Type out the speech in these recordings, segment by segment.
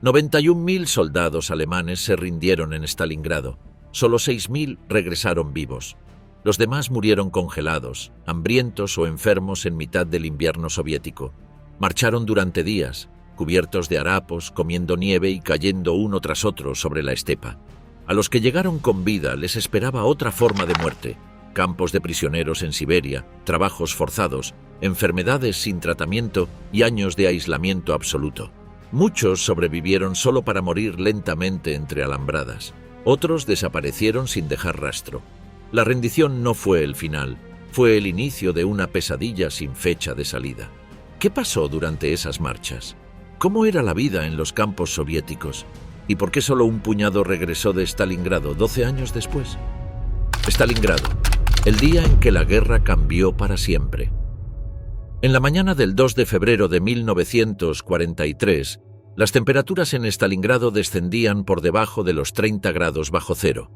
91.000 soldados alemanes se rindieron en Stalingrado. Solo 6.000 regresaron vivos. Los demás murieron congelados, hambrientos o enfermos en mitad del invierno soviético. Marcharon durante días, cubiertos de harapos, comiendo nieve y cayendo uno tras otro sobre la estepa. A los que llegaron con vida les esperaba otra forma de muerte: campos de prisioneros en Siberia, trabajos forzados, enfermedades sin tratamiento y años de aislamiento absoluto. Muchos sobrevivieron solo para morir lentamente entre alambradas. Otros desaparecieron sin dejar rastro. La rendición no fue el final, fue el inicio de una pesadilla sin fecha de salida. ¿Qué pasó durante esas marchas? ¿Cómo era la vida en los campos soviéticos? ¿Y por qué solo un puñado regresó de Stalingrado 12 años después? Stalingrado, el día en que la guerra cambió para siempre. En la mañana del 2 de febrero de 1943, las temperaturas en Stalingrado descendían por debajo de los 30 grados bajo cero.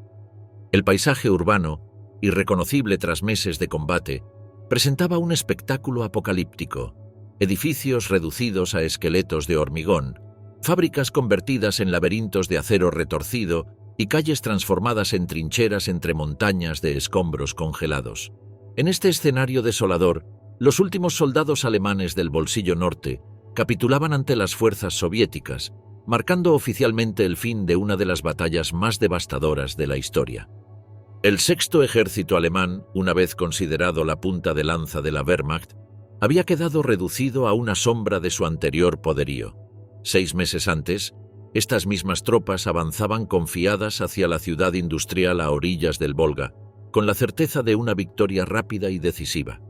El paisaje urbano, irreconocible tras meses de combate, presentaba un espectáculo apocalíptico: edificios reducidos a esqueletos de hormigón, fábricas convertidas en laberintos de acero retorcido y calles transformadas en trincheras entre montañas de escombros congelados. En este escenario desolador, los últimos soldados alemanes del Bolsillo Norte capitulaban ante las fuerzas soviéticas, marcando oficialmente el fin de una de las batallas más devastadoras de la historia. El sexto ejército alemán, una vez considerado la punta de lanza de la Wehrmacht, había quedado reducido a una sombra de su anterior poderío. 6 meses antes, estas mismas tropas avanzaban confiadas hacia la ciudad industrial a orillas del Volga, con la certeza de una victoria rápida y decisiva.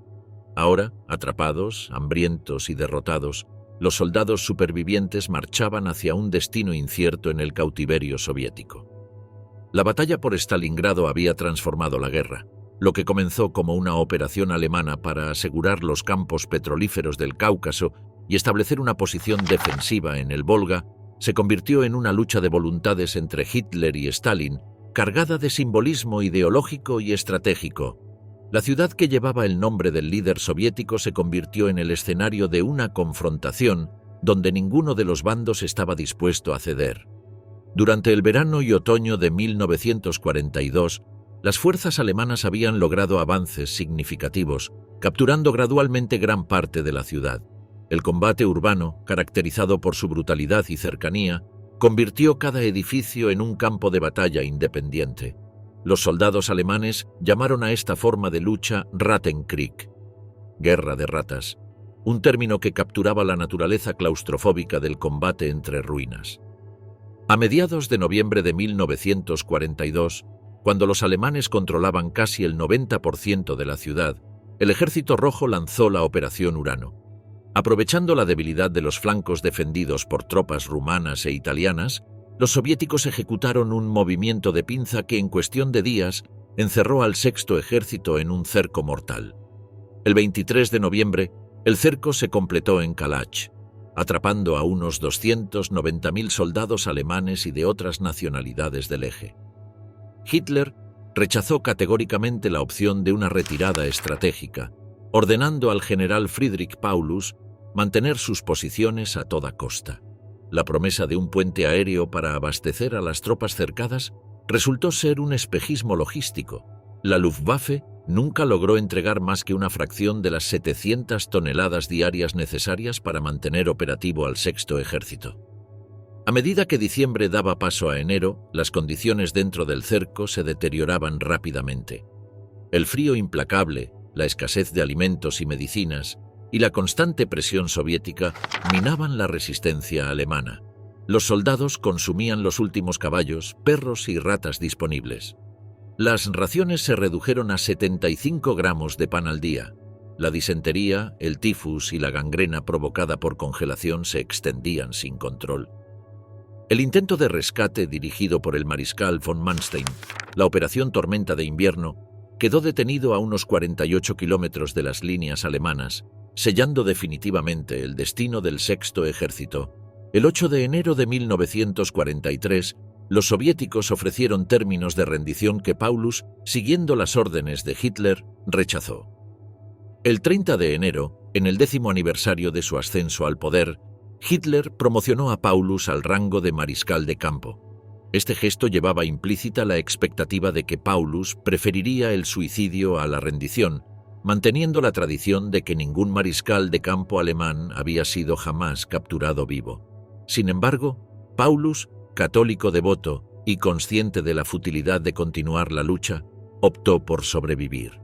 Ahora, atrapados, hambrientos y derrotados, los soldados supervivientes marchaban hacia un destino incierto en el cautiverio soviético. La batalla por Stalingrado había transformado la guerra. Lo que comenzó como una operación alemana para asegurar los campos petrolíferos del Cáucaso y establecer una posición defensiva en el Volga, se convirtió en una lucha de voluntades entre Hitler y Stalin, cargada de simbolismo ideológico y estratégico. La ciudad que llevaba el nombre del líder soviético se convirtió en el escenario de una confrontación donde ninguno de los bandos estaba dispuesto a ceder. Durante el verano y otoño de 1942, las fuerzas alemanas habían logrado avances significativos, capturando gradualmente gran parte de la ciudad. El combate urbano, caracterizado por su brutalidad y cercanía, convirtió cada edificio en un campo de batalla independiente. Los soldados alemanes llamaron a esta forma de lucha Rattenkrieg, guerra de ratas, un término que capturaba la naturaleza claustrofóbica del combate entre ruinas. A mediados de noviembre de 1942, cuando los alemanes controlaban casi el 90% de la ciudad, el Ejército Rojo lanzó la Operación Urano. Aprovechando la debilidad de los flancos defendidos por tropas rumanas e italianas, los soviéticos ejecutaron un movimiento de pinza que en cuestión de días encerró al sexto ejército en un cerco mortal. El 23 de noviembre, el cerco se completó en Kalach, atrapando a unos 290.000 soldados alemanes y de otras nacionalidades del eje. Hitler rechazó categóricamente la opción de una retirada estratégica, ordenando al general Friedrich Paulus mantener sus posiciones a toda costa. La promesa de un puente aéreo para abastecer a las tropas cercadas resultó ser un espejismo logístico. La Luftwaffe nunca logró entregar más que una fracción de las 700 toneladas diarias necesarias para mantener operativo al sexto ejército. A medida que diciembre daba paso a enero, las condiciones dentro del cerco se deterioraban rápidamente. El frío implacable, la escasez de alimentos y medicinas y la constante presión soviética minaban la resistencia alemana. Los soldados consumían los últimos caballos, perros y ratas disponibles. Las raciones se redujeron a 75 gramos de pan al día. La disentería, el tifus y la gangrena provocada por congelación se extendían sin control. El intento de rescate dirigido por el mariscal von Manstein, la Operación Tormenta de Invierno, quedó detenido a unos 48 kilómetros de las líneas alemanas, sellando definitivamente el destino del sexto ejército. El 8 de enero de 1943, los soviéticos ofrecieron términos de rendición que Paulus, siguiendo las órdenes de Hitler, rechazó. El 30 de enero, en el 10º aniversario de su ascenso al poder, Hitler promocionó a Paulus al rango de mariscal de campo. Este gesto llevaba implícita la expectativa de que Paulus preferiría el suicidio a la rendición, manteniendo la tradición de que ningún mariscal de campo alemán había sido jamás capturado vivo. Sin embargo, Paulus, católico devoto y consciente de la futilidad de continuar la lucha, optó por sobrevivir.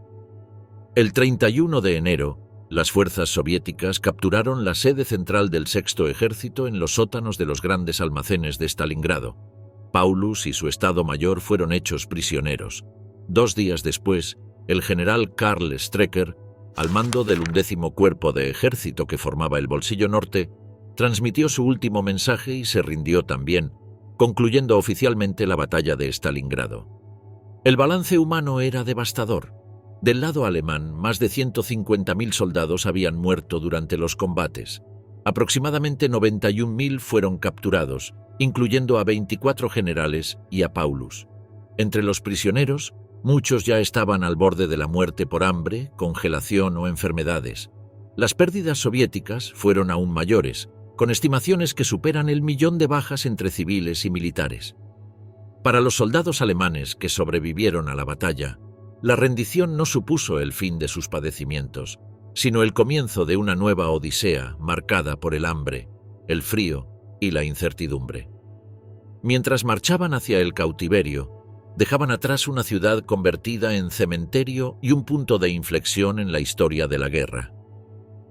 El 31 de enero, las fuerzas soviéticas capturaron la sede central del Sexto Ejército en los sótanos de los grandes almacenes de Stalingrado. Paulus y su Estado Mayor fueron hechos prisioneros. 2 días después, el general Karl Strecker, al mando del 11º Cuerpo de Ejército que formaba el Bolsillo Norte, transmitió su último mensaje y se rindió también, concluyendo oficialmente la batalla de Stalingrado. El balance humano era devastador. Del lado alemán, más de 150.000 soldados habían muerto durante los combates. Aproximadamente 91.000 fueron capturados, incluyendo a 24 generales y a Paulus. Entre los prisioneros, muchos ya estaban al borde de la muerte por hambre, congelación o enfermedades. Las pérdidas soviéticas fueron aún mayores, con estimaciones que superan el 1.000.000 de bajas entre civiles y militares. Para los soldados alemanes que sobrevivieron a la batalla, la rendición no supuso el fin de sus padecimientos, sino el comienzo de una nueva odisea marcada por el hambre, el frío y la incertidumbre. Mientras marchaban hacia el cautiverio, dejaban atrás una ciudad convertida en cementerio y un punto de inflexión en la historia de la guerra.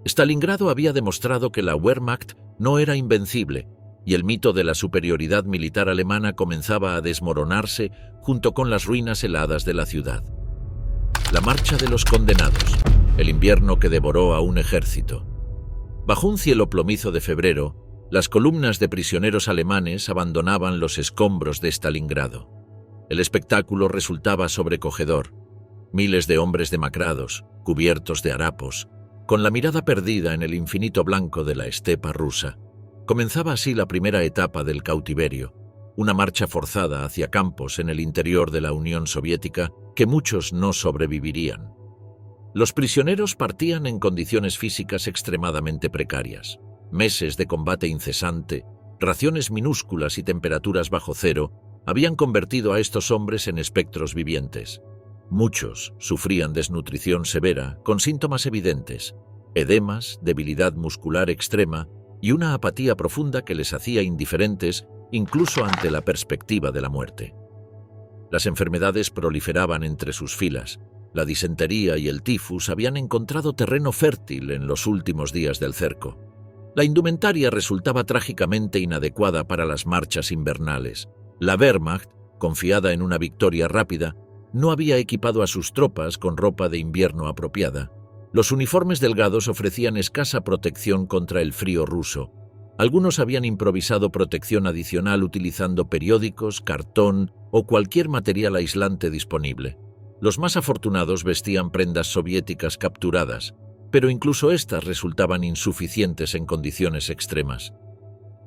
Stalingrado había demostrado que la Wehrmacht no era invencible, y el mito de la superioridad militar alemana comenzaba a desmoronarse junto con las ruinas heladas de la ciudad. La marcha de los condenados, el invierno que devoró a un ejército. Bajo un cielo plomizo de febrero, las columnas de prisioneros alemanes abandonaban los escombros de Stalingrado. El espectáculo resultaba sobrecogedor. Miles de hombres demacrados, cubiertos de harapos, con la mirada perdida en el infinito blanco de la estepa rusa. Comenzaba así la primera etapa del cautiverio, una marcha forzada hacia campos en el interior de la Unión Soviética que muchos no sobrevivirían. Los prisioneros partían en condiciones físicas extremadamente precarias. Meses de combate incesante, raciones minúsculas y temperaturas bajo cero habían convertido a estos hombres en espectros vivientes. Muchos sufrían desnutrición severa con síntomas evidentes, edemas, debilidad muscular extrema y una apatía profunda que les hacía indiferentes incluso ante la perspectiva de la muerte. Las enfermedades proliferaban entre sus filas. La disentería y el tifus habían encontrado terreno fértil en los últimos días del cerco. La indumentaria resultaba trágicamente inadecuada para las marchas invernales. La Wehrmacht, confiada en una victoria rápida, no había equipado a sus tropas con ropa de invierno apropiada. Los uniformes delgados ofrecían escasa protección contra el frío ruso. Algunos habían improvisado protección adicional utilizando periódicos, cartón o cualquier material aislante disponible. Los más afortunados vestían prendas soviéticas capturadas, pero incluso estas resultaban insuficientes en condiciones extremas.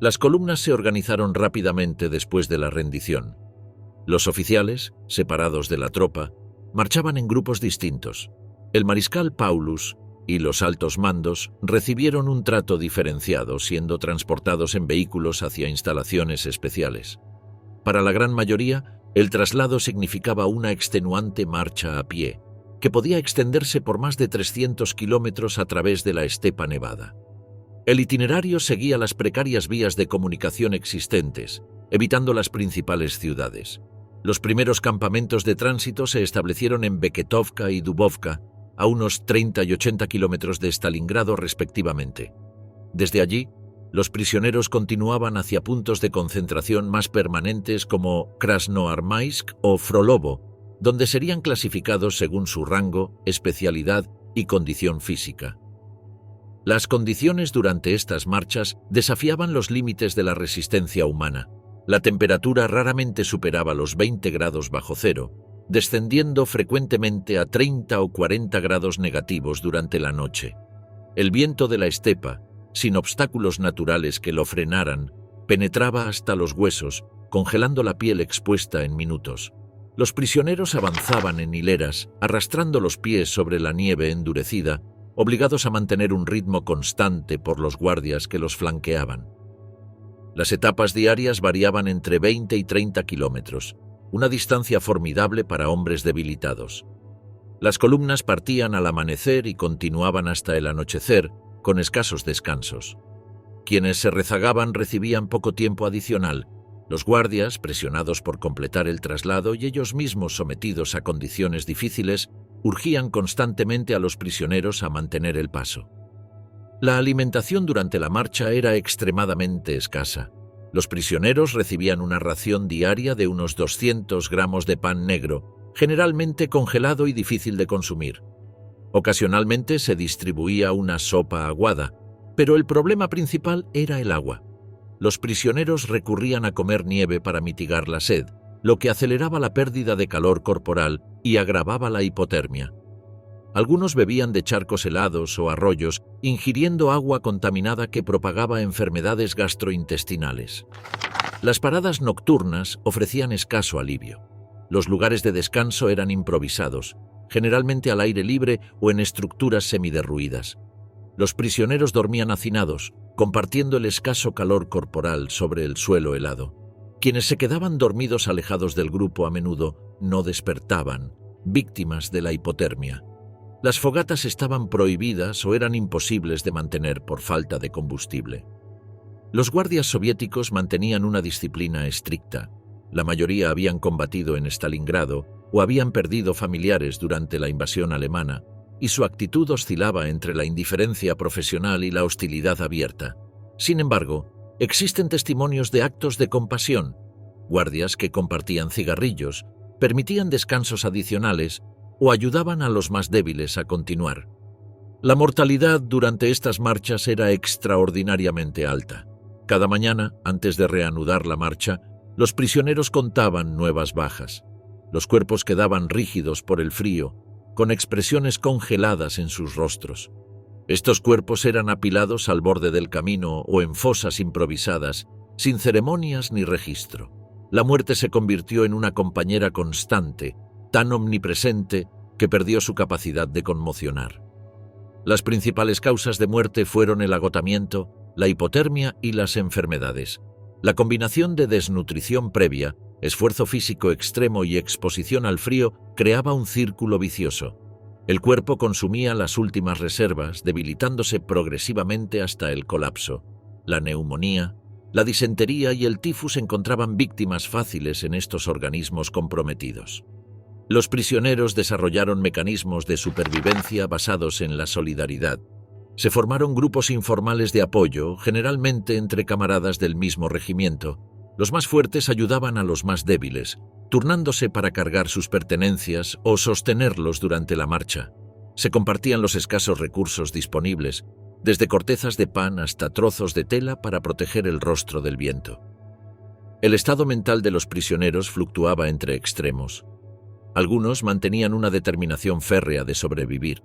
Las columnas se organizaron rápidamente después de la rendición. Los oficiales, separados de la tropa, marchaban en grupos distintos. El mariscal Paulus y los altos mandos recibieron un trato diferenciado, siendo transportados en vehículos hacia instalaciones especiales. Para la gran mayoría, el traslado significaba una extenuante marcha a pie, que podía extenderse por más de 300 kilómetros a través de la estepa nevada. El itinerario seguía las precarias vías de comunicación existentes, evitando las principales ciudades. Los primeros campamentos de tránsito se establecieron en Beketovka y Dubovka, a unos 30 y 80 kilómetros de Stalingrado respectivamente. Desde allí, los prisioneros continuaban hacia puntos de concentración más permanentes como Krasnoarmeysk o Frolovo, donde serían clasificados según su rango, especialidad y condición física. Las condiciones durante estas marchas desafiaban los límites de la resistencia humana. La temperatura raramente superaba los 20 grados bajo cero, descendiendo frecuentemente a 30 o 40 grados negativos durante la noche. El viento de la estepa, sin obstáculos naturales que lo frenaran, penetraba hasta los huesos, congelando la piel expuesta en minutos. Los prisioneros avanzaban en hileras, arrastrando los pies sobre la nieve endurecida, obligados a mantener un ritmo constante por los guardias que los flanqueaban. Las etapas diarias variaban entre 20 y 30 kilómetros, una distancia formidable para hombres debilitados. Las columnas partían al amanecer y continuaban hasta el anochecer, con escasos descansos. Quienes se rezagaban recibían poco tiempo adicional, los guardias, presionados por completar el traslado y ellos mismos sometidos a condiciones difíciles, urgían constantemente a los prisioneros a mantener el paso. La alimentación durante la marcha era extremadamente escasa. Los prisioneros recibían una ración diaria de unos 200 gramos de pan negro, generalmente congelado y difícil de consumir. Ocasionalmente se distribuía una sopa aguada, pero el problema principal era el agua. Los prisioneros recurrían a comer nieve para mitigar la sed, lo que aceleraba la pérdida de calor corporal y agravaba la hipotermia. Algunos bebían de charcos helados o arroyos, ingiriendo agua contaminada que propagaba enfermedades gastrointestinales. Las paradas nocturnas ofrecían escaso alivio. Los lugares de descanso eran improvisados, generalmente al aire libre o en estructuras semiderruidas. Los prisioneros dormían hacinados, compartiendo el escaso calor corporal sobre el suelo helado. Quienes se quedaban dormidos alejados del grupo a menudo no despertaban, víctimas de la hipotermia. Las fogatas estaban prohibidas o eran imposibles de mantener por falta de combustible. Los guardias soviéticos mantenían una disciplina estricta. La mayoría habían combatido en Stalingrado o habían perdido familiares durante la invasión alemana, y su actitud oscilaba entre la indiferencia profesional y la hostilidad abierta. Sin embargo, existen testimonios de actos de compasión, guardias que compartían cigarrillos, permitían descansos adicionales o ayudaban a los más débiles a continuar. La mortalidad durante estas marchas era extraordinariamente alta. Cada mañana, antes de reanudar la marcha, los prisioneros contaban nuevas bajas. Los cuerpos quedaban rígidos por el frío, con expresiones congeladas en sus rostros. Estos cuerpos eran apilados al borde del camino o en fosas improvisadas, sin ceremonias ni registro. La muerte se convirtió en una compañera constante, tan omnipresente que perdió su capacidad de conmocionar. Las principales causas de muerte fueron el agotamiento, la hipotermia y las enfermedades. La combinación de desnutrición previa, esfuerzo físico extremo y exposición al frío creaba un círculo vicioso. El cuerpo consumía las últimas reservas, debilitándose progresivamente hasta el colapso. La neumonía, la disentería y el tifus encontraban víctimas fáciles en estos organismos comprometidos. Los prisioneros desarrollaron mecanismos de supervivencia basados en la solidaridad. Se formaron grupos informales de apoyo, generalmente entre camaradas del mismo regimiento. Los más fuertes ayudaban a los más débiles, turnándose para cargar sus pertenencias o sostenerlos durante la marcha. Se compartían los escasos recursos disponibles, desde cortezas de pan hasta trozos de tela para proteger el rostro del viento. El estado mental de los prisioneros fluctuaba entre extremos. Algunos mantenían una determinación férrea de sobrevivir,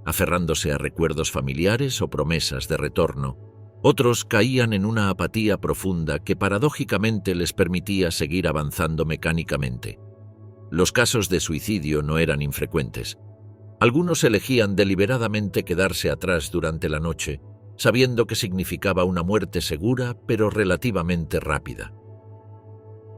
aferrándose a recuerdos familiares o promesas de retorno. Otros caían en una apatía profunda que paradójicamente les permitía seguir avanzando mecánicamente. Los casos de suicidio no eran infrecuentes. Algunos elegían deliberadamente quedarse atrás durante la noche, sabiendo que significaba una muerte segura pero relativamente rápida.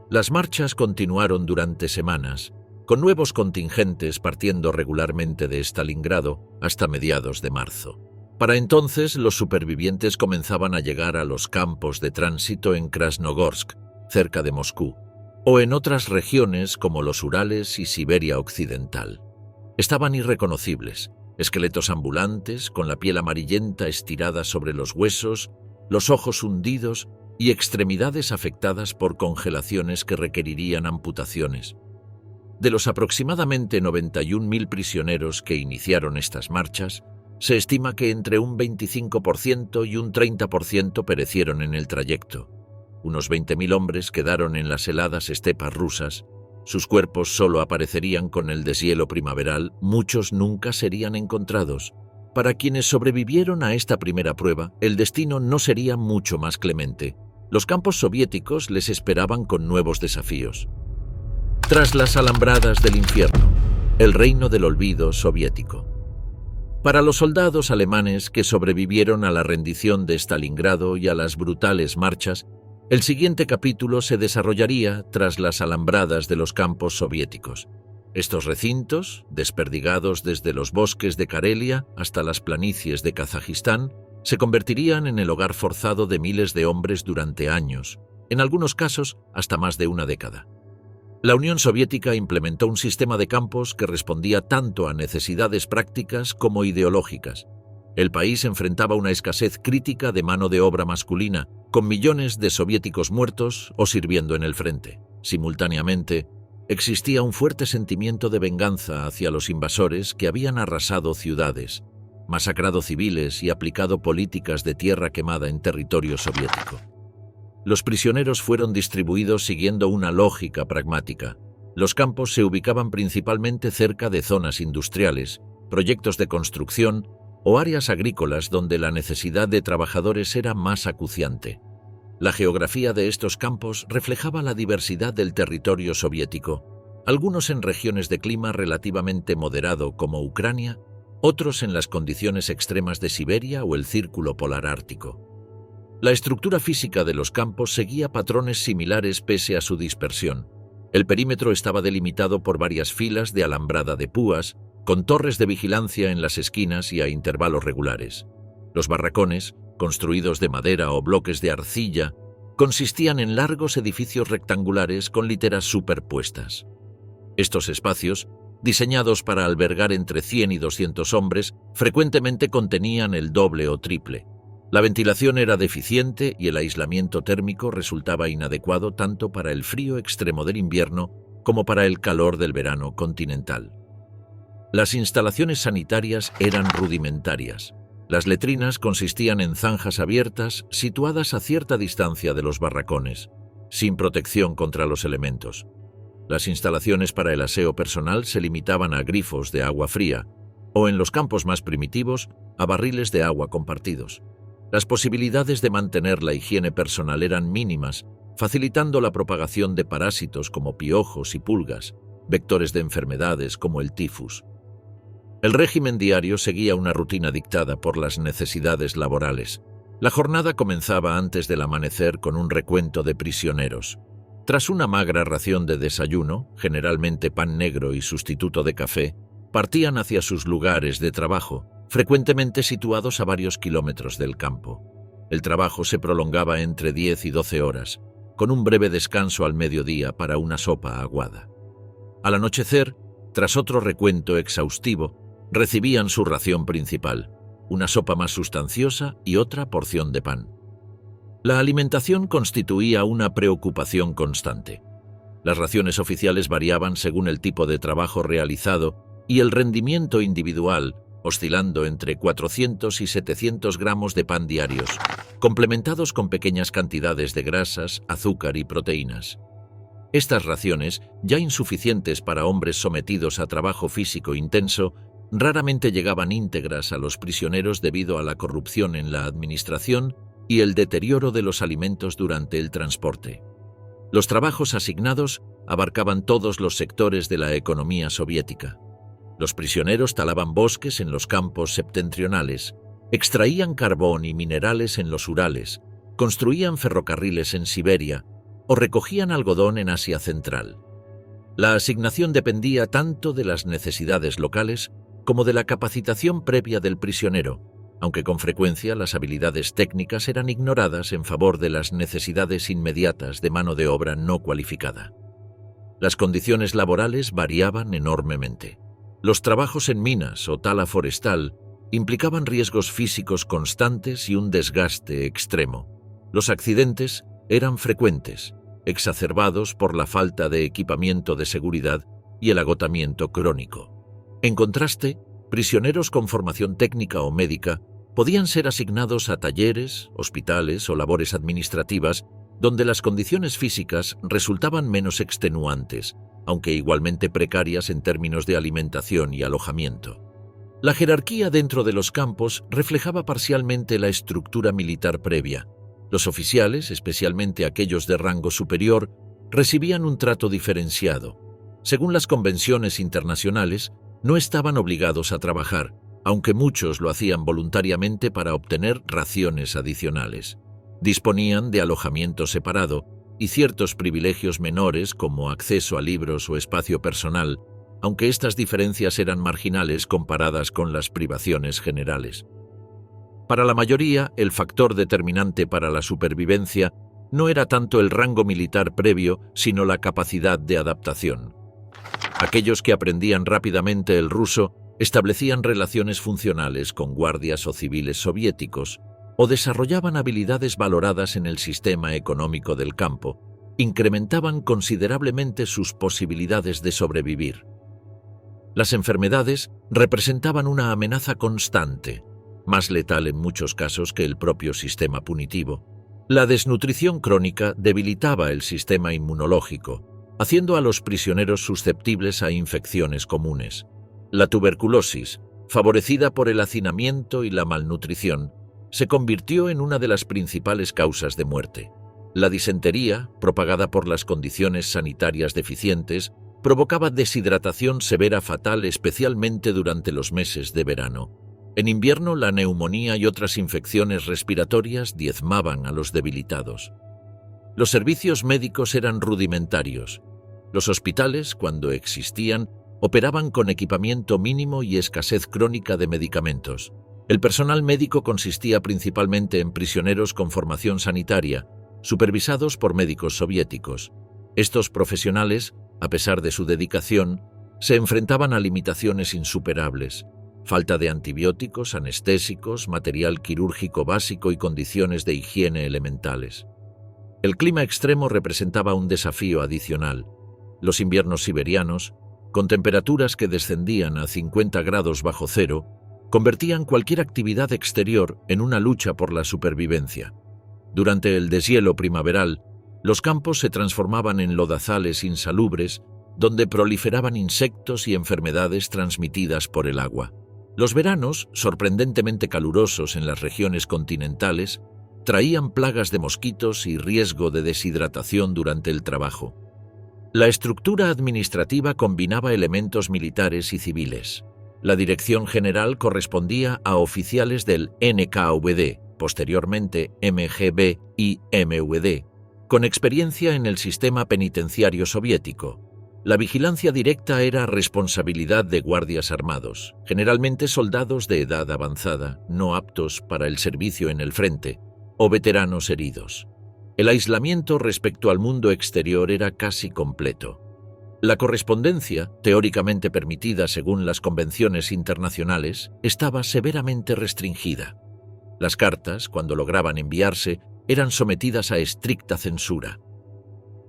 Las marchas continuaron durante semanas, con nuevos contingentes partiendo regularmente de Stalingrado hasta mediados de marzo. Para entonces, los supervivientes comenzaban a llegar a los campos de tránsito en Krasnogorsk, cerca de Moscú, o en otras regiones como los Urales y Siberia Occidental. Estaban irreconocibles, esqueletos ambulantes, con la piel amarillenta estirada sobre los huesos, los ojos hundidos y extremidades afectadas por congelaciones que requerirían amputaciones. De los aproximadamente 91.000 prisioneros que iniciaron estas marchas, se estima que entre un 25% y un 30% perecieron en el trayecto. Unos 20.000 hombres quedaron en las heladas estepas rusas. Sus cuerpos solo aparecerían con el deshielo primaveral, muchos nunca serían encontrados. Para quienes sobrevivieron a esta primera prueba, el destino no sería mucho más clemente. Los campos soviéticos les esperaban con nuevos desafíos. Tras las alambradas del infierno, el reino del olvido soviético. Para los soldados alemanes que sobrevivieron a la rendición de Stalingrado y a las brutales marchas, el siguiente capítulo se desarrollaría tras las alambradas de los campos soviéticos. Estos recintos, desperdigados desde los bosques de Karelia hasta las planicies de Kazajistán, se convertirían en el hogar forzado de miles de hombres durante años, en algunos casos hasta más de una década. La Unión Soviética implementó un sistema de campos que respondía tanto a necesidades prácticas como ideológicas. El país enfrentaba una escasez crítica de mano de obra masculina, con millones de soviéticos muertos o sirviendo en el frente. Simultáneamente, existía un fuerte sentimiento de venganza hacia los invasores que habían arrasado ciudades, masacrado civiles y aplicado políticas de tierra quemada en territorio soviético. Los prisioneros fueron distribuidos siguiendo una lógica pragmática. Los campos se ubicaban principalmente cerca de zonas industriales, proyectos de construcción o áreas agrícolas donde la necesidad de trabajadores era más acuciante. La geografía de estos campos reflejaba la diversidad del territorio soviético, algunos en regiones de clima relativamente moderado como Ucrania, otros en las condiciones extremas de Siberia o el Círculo Polar Ártico. La estructura física de los campos seguía patrones similares pese a su dispersión. El perímetro estaba delimitado por varias filas de alambrada de púas, con torres de vigilancia en las esquinas y a intervalos regulares. Los barracones, construidos de madera o bloques de arcilla, consistían en largos edificios rectangulares con literas superpuestas. Estos espacios, diseñados para albergar entre 100 y 200 hombres, frecuentemente contenían el doble o triple. La ventilación era deficiente y el aislamiento térmico resultaba inadecuado tanto para el frío extremo del invierno como para el calor del verano continental. Las instalaciones sanitarias eran rudimentarias. Las letrinas consistían en zanjas abiertas situadas a cierta distancia de los barracones, sin protección contra los elementos. Las instalaciones para el aseo personal se limitaban a grifos de agua fría o, en los campos más primitivos, a barriles de agua compartidos. Las posibilidades de mantener la higiene personal eran mínimas, facilitando la propagación de parásitos como piojos y pulgas, vectores de enfermedades como el tifus. El régimen diario seguía una rutina dictada por las necesidades laborales. La jornada comenzaba antes del amanecer con un recuento de prisioneros. Tras una magra ración de desayuno, generalmente pan negro y sustituto de café, partían hacia sus lugares de trabajo, frecuentemente situados a varios kilómetros del campo. El trabajo se prolongaba entre 10 y 12 horas, con un breve descanso al mediodía para una sopa aguada. Al anochecer, tras otro recuento exhaustivo, recibían su ración principal, una sopa más sustanciosa y otra porción de pan. La alimentación constituía una preocupación constante. Las raciones oficiales variaban según el tipo de trabajo realizado y el rendimiento individual, oscilando entre 400 y 700 gramos de pan diarios, complementados con pequeñas cantidades de grasas, azúcar y proteínas. Estas raciones, ya insuficientes para hombres sometidos a trabajo físico intenso, raramente llegaban íntegras a los prisioneros debido a la corrupción en la administración y el deterioro de los alimentos durante el transporte. Los trabajos asignados abarcaban todos los sectores de la economía soviética. Los prisioneros talaban bosques en los campos septentrionales, extraían carbón y minerales en los Urales, construían ferrocarriles en Siberia o recogían algodón en Asia Central. La asignación dependía tanto de las necesidades locales como de la capacitación previa del prisionero, aunque con frecuencia las habilidades técnicas eran ignoradas en favor de las necesidades inmediatas de mano de obra no cualificada. Las condiciones laborales variaban enormemente. Los trabajos en minas o tala forestal implicaban riesgos físicos constantes y un desgaste extremo. Los accidentes eran frecuentes, exacerbados por la falta de equipamiento de seguridad y el agotamiento crónico. En contraste, prisioneros con formación técnica o médica podían ser asignados a talleres, hospitales o labores administrativas donde las condiciones físicas resultaban menos extenuantes, aunque igualmente precarias en términos de alimentación y alojamiento. La jerarquía dentro de los campos reflejaba parcialmente la estructura militar previa. Los oficiales, especialmente aquellos de rango superior, recibían un trato diferenciado. Según las convenciones internacionales, no estaban obligados a trabajar, aunque muchos lo hacían voluntariamente para obtener raciones adicionales. Disponían de alojamiento separado y ciertos privilegios menores como acceso a libros o espacio personal, aunque estas diferencias eran marginales comparadas con las privaciones generales. Para la mayoría, el factor determinante para la supervivencia no era tanto el rango militar previo, sino la capacidad de adaptación. Aquellos que aprendían rápidamente el ruso establecían relaciones funcionales con guardias o civiles soviéticos o desarrollaban habilidades valoradas en el sistema económico del campo, incrementaban considerablemente sus posibilidades de sobrevivir. Las enfermedades representaban una amenaza constante, más letal en muchos casos que el propio sistema punitivo. La desnutrición crónica debilitaba el sistema inmunológico, haciendo a los prisioneros susceptibles a infecciones comunes. La tuberculosis, favorecida por el hacinamiento y la malnutrición, se convirtió en una de las principales causas de muerte. La disentería, propagada por las condiciones sanitarias deficientes, provocaba deshidratación severa fatal especialmente durante los meses de verano. En invierno, la neumonía y otras infecciones respiratorias diezmaban a los debilitados. Los servicios médicos eran rudimentarios. Los hospitales, cuando existían, operaban con equipamiento mínimo y escasez crónica de medicamentos. El personal médico consistía principalmente en prisioneros con formación sanitaria, supervisados por médicos soviéticos. Estos profesionales, a pesar de su dedicación, se enfrentaban a limitaciones insuperables: falta de antibióticos, anestésicos, material quirúrgico básico y condiciones de higiene elementales. El clima extremo representaba un desafío adicional. Los inviernos siberianos, con temperaturas que descendían a 50 grados bajo cero, convertían cualquier actividad exterior en una lucha por la supervivencia. Durante el deshielo primaveral, los campos se transformaban en lodazales insalubres donde proliferaban insectos y enfermedades transmitidas por el agua. Los veranos, sorprendentemente calurosos en las regiones continentales, traían plagas de mosquitos y riesgo de deshidratación durante el trabajo. La estructura administrativa combinaba elementos militares y civiles. La dirección general correspondía a oficiales del NKVD, posteriormente MGB y MVD, con experiencia en el sistema penitenciario soviético. La vigilancia directa era responsabilidad de guardias armados, generalmente soldados de edad avanzada, no aptos para el servicio en el frente, o veteranos heridos. El aislamiento respecto al mundo exterior era casi completo. La correspondencia, teóricamente permitida según las convenciones internacionales, estaba severamente restringida. Las cartas, cuando lograban enviarse, eran sometidas a estricta censura.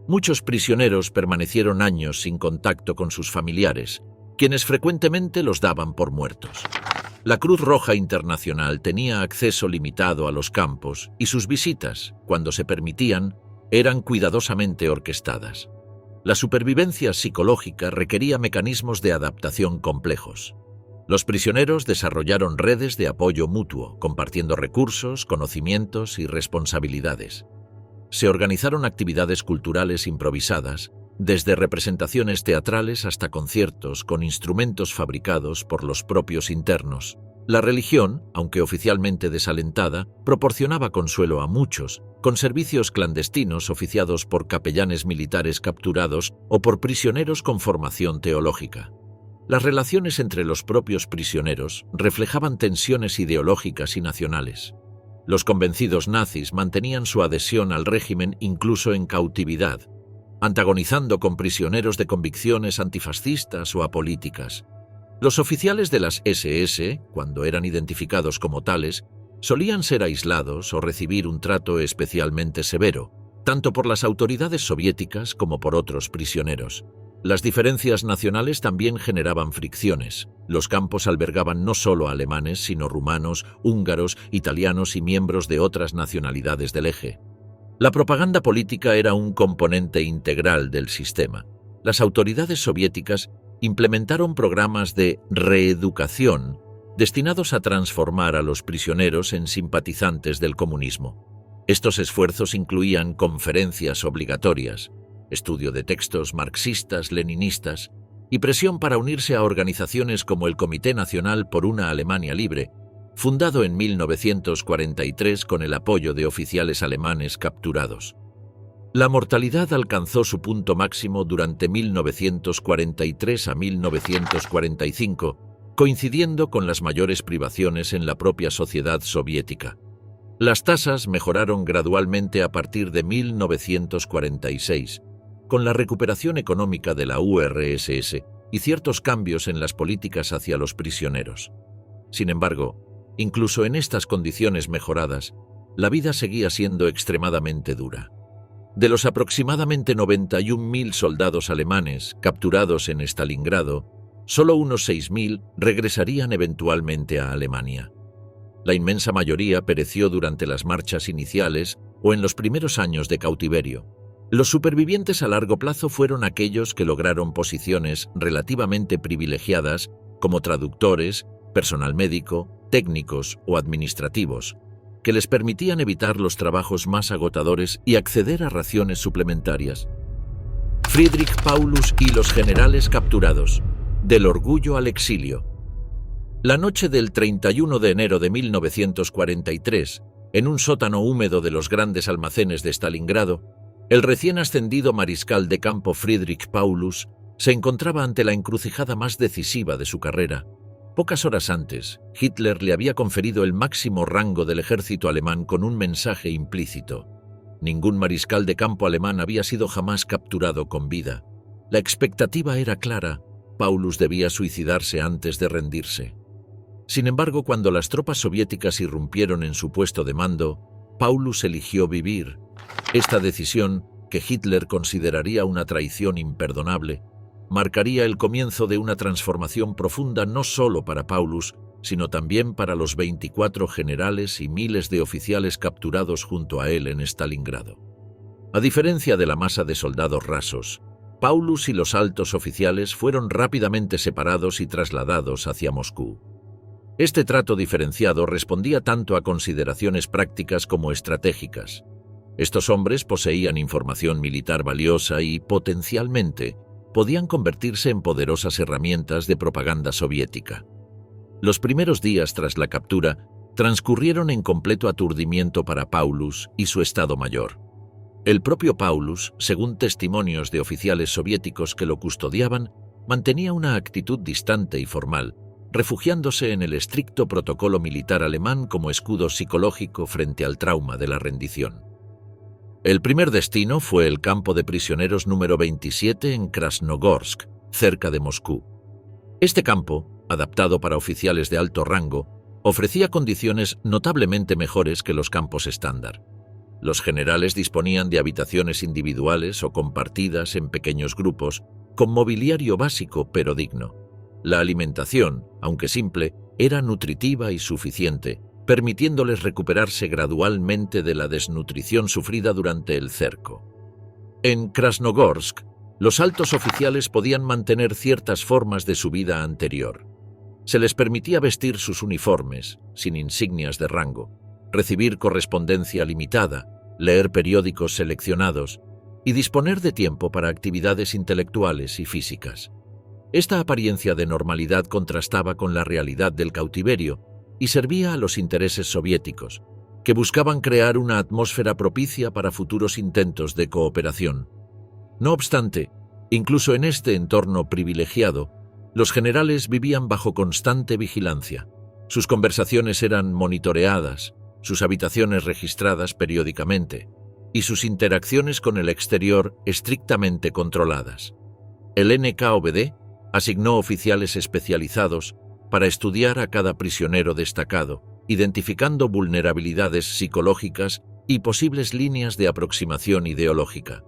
Muchos prisioneros permanecieron años sin contacto con sus familiares, quienes frecuentemente los daban por muertos. La Cruz Roja Internacional tenía acceso limitado a los campos y sus visitas, cuando se permitían, eran cuidadosamente orquestadas. La supervivencia psicológica requería mecanismos de adaptación complejos. Los prisioneros desarrollaron redes de apoyo mutuo, compartiendo recursos, conocimientos y responsabilidades. Se organizaron actividades culturales improvisadas, desde representaciones teatrales hasta conciertos con instrumentos fabricados por los propios internos. La religión, aunque oficialmente desalentada, proporcionaba consuelo a muchos, con servicios clandestinos oficiados por capellanes militares capturados o por prisioneros con formación teológica. Las relaciones entre los propios prisioneros reflejaban tensiones ideológicas y nacionales. Los convencidos nazis mantenían su adhesión al régimen incluso en cautividad, antagonizando con prisioneros de convicciones antifascistas o apolíticas. Los oficiales de las SS, cuando eran identificados como tales, solían ser aislados o recibir un trato especialmente severo, tanto por las autoridades soviéticas como por otros prisioneros. Las diferencias nacionales también generaban fricciones. Los campos albergaban no solo alemanes, sino rumanos, húngaros, italianos y miembros de otras nacionalidades del eje. La propaganda política era un componente integral del sistema. Las autoridades soviéticas implementaron programas de reeducación destinados a transformar a los prisioneros en simpatizantes del comunismo. Estos esfuerzos incluían conferencias obligatorias, estudio de textos marxistas, leninistas y presión para unirse a organizaciones como el Comité Nacional por una Alemania Libre, fundado en 1943 con el apoyo de oficiales alemanes capturados. La mortalidad alcanzó su punto máximo durante 1943 a 1945, coincidiendo con las mayores privaciones en la propia sociedad soviética. Las tasas mejoraron gradualmente a partir de 1946, con la recuperación económica de la URSS y ciertos cambios en las políticas hacia los prisioneros. Sin embargo, incluso en estas condiciones mejoradas, la vida seguía siendo extremadamente dura. De los aproximadamente 91.000 soldados alemanes capturados en Stalingrado, solo unos 6.000 regresarían eventualmente a Alemania. La inmensa mayoría pereció durante las marchas iniciales o en los primeros años de cautiverio. Los supervivientes a largo plazo fueron aquellos que lograron posiciones relativamente privilegiadas como traductores, personal médico, técnicos o administrativos, que les permitían evitar los trabajos más agotadores y acceder a raciones suplementarias. Friedrich Paulus y los generales capturados, del orgullo al exilio. La noche del 31 de enero de 1943, en un sótano húmedo de los grandes almacenes de Stalingrado, el recién ascendido mariscal de campo Friedrich Paulus se encontraba ante la encrucijada más decisiva de su carrera. Pocas horas antes, Hitler le había conferido el máximo rango del ejército alemán con un mensaje implícito. Ningún mariscal de campo alemán había sido jamás capturado con vida. La expectativa era clara: Paulus debía suicidarse antes de rendirse. Sin embargo, cuando las tropas soviéticas irrumpieron en su puesto de mando, Paulus eligió vivir. Esta decisión, que Hitler consideraría una traición imperdonable, marcaría el comienzo de una transformación profunda no solo para Paulus, sino también para los 24 generales y miles de oficiales capturados junto a él en Stalingrado. A diferencia de la masa de soldados rasos, Paulus y los altos oficiales fueron rápidamente separados y trasladados hacia Moscú. Este trato diferenciado respondía tanto a consideraciones prácticas como estratégicas. Estos hombres poseían información militar valiosa y, potencialmente, podían convertirse en poderosas herramientas de propaganda soviética. Los primeros días tras la captura transcurrieron en completo aturdimiento para Paulus y su Estado Mayor. El propio Paulus, según testimonios de oficiales soviéticos que lo custodiaban, mantenía una actitud distante y formal, refugiándose en el estricto protocolo militar alemán como escudo psicológico frente al trauma de la rendición. El primer destino fue el campo de prisioneros número 27 en Krasnogorsk, cerca de Moscú. Este campo, adaptado para oficiales de alto rango, ofrecía condiciones notablemente mejores que los campos estándar. Los generales disponían de habitaciones individuales o compartidas en pequeños grupos, con mobiliario básico pero digno. La alimentación, aunque simple, era nutritiva y suficiente, permitiéndoles recuperarse gradualmente de la desnutrición sufrida durante el cerco. En Krasnogorsk, los altos oficiales podían mantener ciertas formas de su vida anterior. Se les permitía vestir sus uniformes, sin insignias de rango, recibir correspondencia limitada, leer periódicos seleccionados y disponer de tiempo para actividades intelectuales y físicas. Esta apariencia de normalidad contrastaba con la realidad del cautiverio y servía a los intereses soviéticos, que buscaban crear una atmósfera propicia para futuros intentos de cooperación. No obstante, incluso en este entorno privilegiado, los generales vivían bajo constante vigilancia. Sus conversaciones eran monitoreadas, sus habitaciones registradas periódicamente, y sus interacciones con el exterior estrictamente controladas. El NKVD asignó oficiales especializados para estudiar a cada prisionero destacado, identificando vulnerabilidades psicológicas y posibles líneas de aproximación ideológica.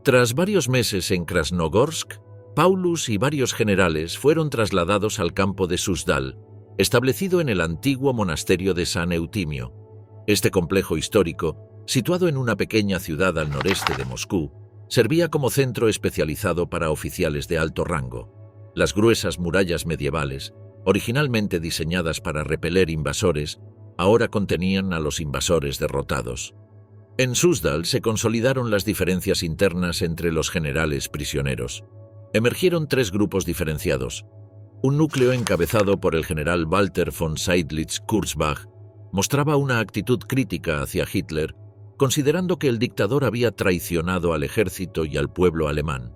Tras varios meses en Krasnogorsk, Paulus y varios generales fueron trasladados al campo de Suzdal, establecido en el antiguo monasterio de San Eutimio. Este complejo histórico, situado en una pequeña ciudad al noreste de Moscú, servía como centro especializado para oficiales de alto rango. Las gruesas murallas medievales, originalmente diseñadas para repeler invasores, ahora contenían a los invasores derrotados. En Suzdal se consolidaron las diferencias internas entre los generales prisioneros. Emergieron tres grupos diferenciados. Un núcleo encabezado por el general Walter von Seydlitz-Kurzbach mostraba una actitud crítica hacia Hitler, considerando que el dictador había traicionado al ejército y al pueblo alemán.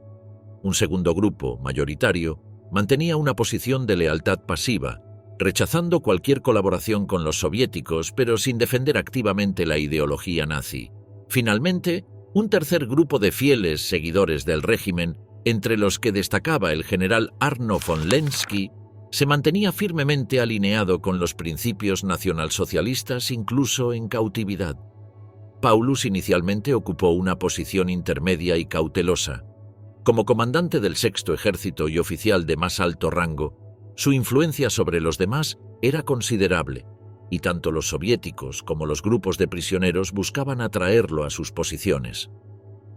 Un segundo grupo, mayoritario, mantenía una posición de lealtad pasiva, rechazando cualquier colaboración con los soviéticos, pero sin defender activamente la ideología nazi. Finalmente, un tercer grupo de fieles seguidores del régimen, entre los que destacaba el general Arno von Lenski, se mantenía firmemente alineado con los principios nacionalsocialistas incluso en cautividad. Paulus inicialmente ocupó una posición intermedia y cautelosa. Como comandante del Sexto Ejército y oficial de más alto rango, su influencia sobre los demás era considerable, y tanto los soviéticos como los grupos de prisioneros buscaban atraerlo a sus posiciones.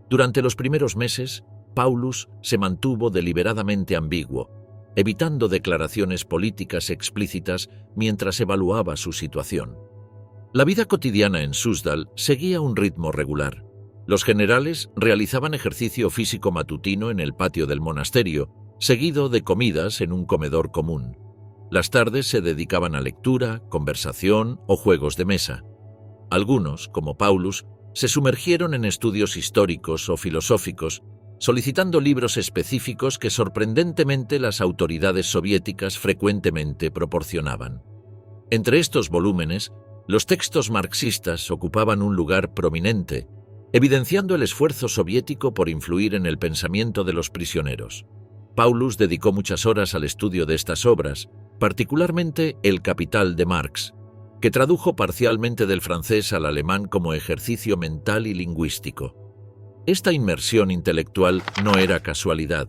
Durante los primeros meses, Paulus se mantuvo deliberadamente ambiguo, evitando declaraciones políticas explícitas mientras evaluaba su situación. La vida cotidiana en Suzdal seguía un ritmo regular. Los generales realizaban ejercicio físico matutino en el patio del monasterio, seguido de comidas en un comedor común. Las tardes se dedicaban a lectura, conversación o juegos de mesa. Algunos, como Paulus, se sumergieron en estudios históricos o filosóficos, solicitando libros específicos que sorprendentemente las autoridades soviéticas frecuentemente proporcionaban. Entre estos volúmenes, los textos marxistas ocupaban un lugar prominente, evidenciando el esfuerzo soviético por influir en el pensamiento de los prisioneros. Paulus dedicó muchas horas al estudio de estas obras, particularmente El Capital de Marx, que tradujo parcialmente del francés al alemán como ejercicio mental y lingüístico. Esta inmersión intelectual no era casualidad.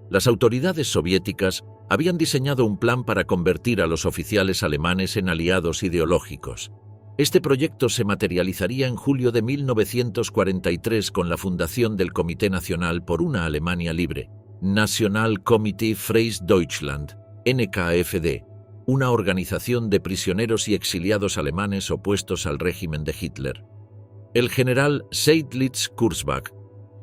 Las autoridades soviéticas habían diseñado un plan para convertir a los oficiales alemanes en aliados ideológicos. Este proyecto se materializaría en julio de 1943 con la fundación del Comité Nacional por una Alemania Libre, National Committee Freies Deutschland, NKFD, una organización de prisioneros y exiliados alemanes opuestos al régimen de Hitler. El general Seydlitz-Kurzbach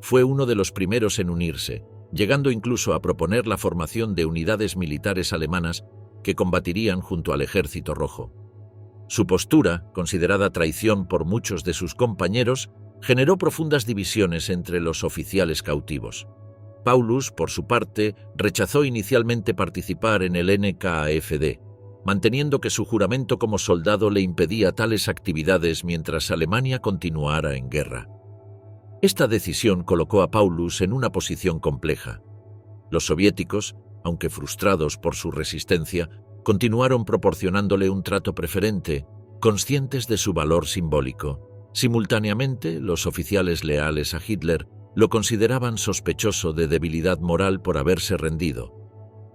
fue uno de los primeros en unirse, llegando incluso a proponer la formación de unidades militares alemanas que combatirían junto al Ejército Rojo. Su postura, considerada traición por muchos de sus compañeros, generó profundas divisiones entre los oficiales cautivos. Paulus, por su parte, rechazó inicialmente participar en el NKFD, manteniendo que su juramento como soldado le impedía tales actividades mientras Alemania continuara en guerra. Esta decisión colocó a Paulus en una posición compleja. Los soviéticos, aunque frustrados por su resistencia, continuaron proporcionándole un trato preferente, conscientes de su valor simbólico. Simultáneamente, los oficiales leales a Hitler lo consideraban sospechoso de debilidad moral por haberse rendido.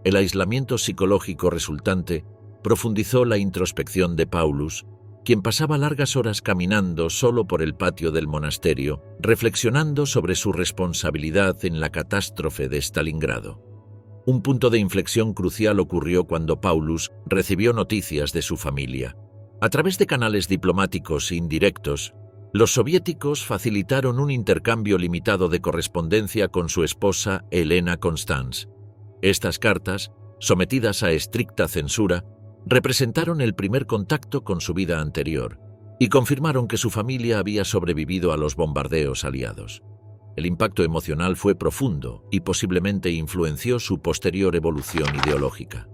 El aislamiento psicológico resultante profundizó la introspección de Paulus, quien pasaba largas horas caminando solo por el patio del monasterio, reflexionando sobre su responsabilidad en la catástrofe de Stalingrado. Un punto de inflexión crucial ocurrió cuando Paulus recibió noticias de su familia. A través de canales diplomáticos indirectos, los soviéticos facilitaron un intercambio limitado de correspondencia con su esposa Elena Constance. Estas cartas, sometidas a estricta censura, representaron el primer contacto con su vida anterior y confirmaron que su familia había sobrevivido a los bombardeos aliados. El impacto emocional fue profundo y posiblemente influenció su posterior evolución ideológica.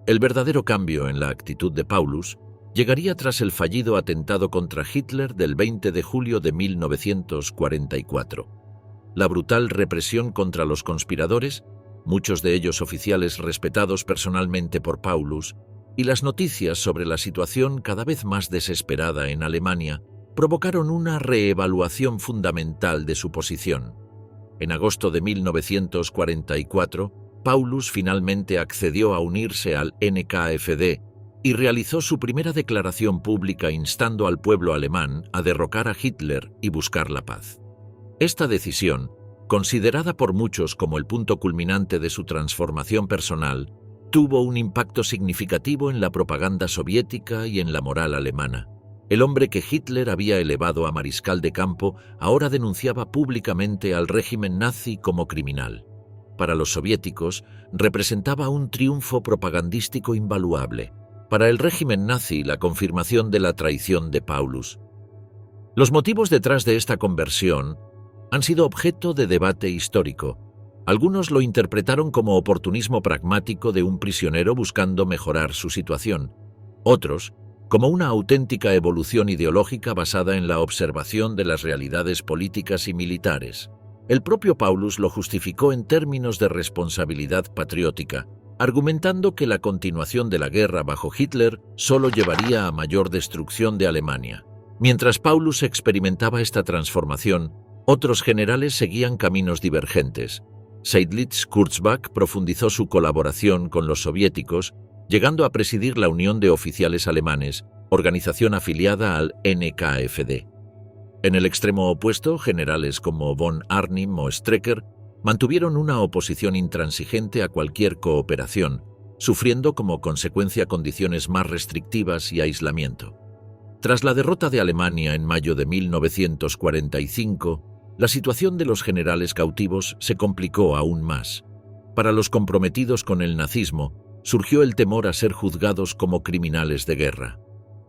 El verdadero cambio en la actitud de Paulus llegaría tras el fallido atentado contra Hitler del 20 de julio de 1944. La brutal represión contra los conspiradores, muchos de ellos oficiales respetados personalmente por Paulus, y las noticias sobre la situación cada vez más desesperada en Alemania provocaron una reevaluación fundamental de su posición. En agosto de 1944, Paulus finalmente accedió a unirse al NKFD y realizó su primera declaración pública instando al pueblo alemán a derrocar a Hitler y buscar la paz. Esta decisión, considerada por muchos como el punto culminante de su transformación personal, tuvo un impacto significativo en la propaganda soviética y en la moral alemana. El hombre que Hitler había elevado a mariscal de campo ahora denunciaba públicamente al régimen nazi como criminal. para los soviéticos, representaba un triunfo propagandístico invaluable. Para el régimen nazi, la confirmación de la traición de Paulus. Los motivos detrás de esta conversión han sido objeto de debate histórico. Algunos lo interpretaron como oportunismo pragmático de un prisionero buscando mejorar su situación. Otros, como una auténtica evolución ideológica basada en la observación de las realidades políticas y militares. El propio Paulus lo justificó en términos de responsabilidad patriótica, argumentando que la continuación de la guerra bajo Hitler solo llevaría a mayor destrucción de Alemania. Mientras Paulus experimentaba esta transformación, otros generales seguían caminos divergentes. Seydlitz-Kurzbach profundizó su colaboración con los soviéticos, llegando a presidir la Unión de Oficiales Alemanes, organización afiliada al NKFD. En el extremo opuesto, generales como von Arnim o Strecker mantuvieron una oposición intransigente a cualquier cooperación, sufriendo como consecuencia condiciones más restrictivas y aislamiento. Tras la derrota de Alemania en mayo de 1945, la situación de los generales cautivos se complicó aún más. Para los comprometidos con el nazismo, surgió el temor a ser juzgados como criminales de guerra.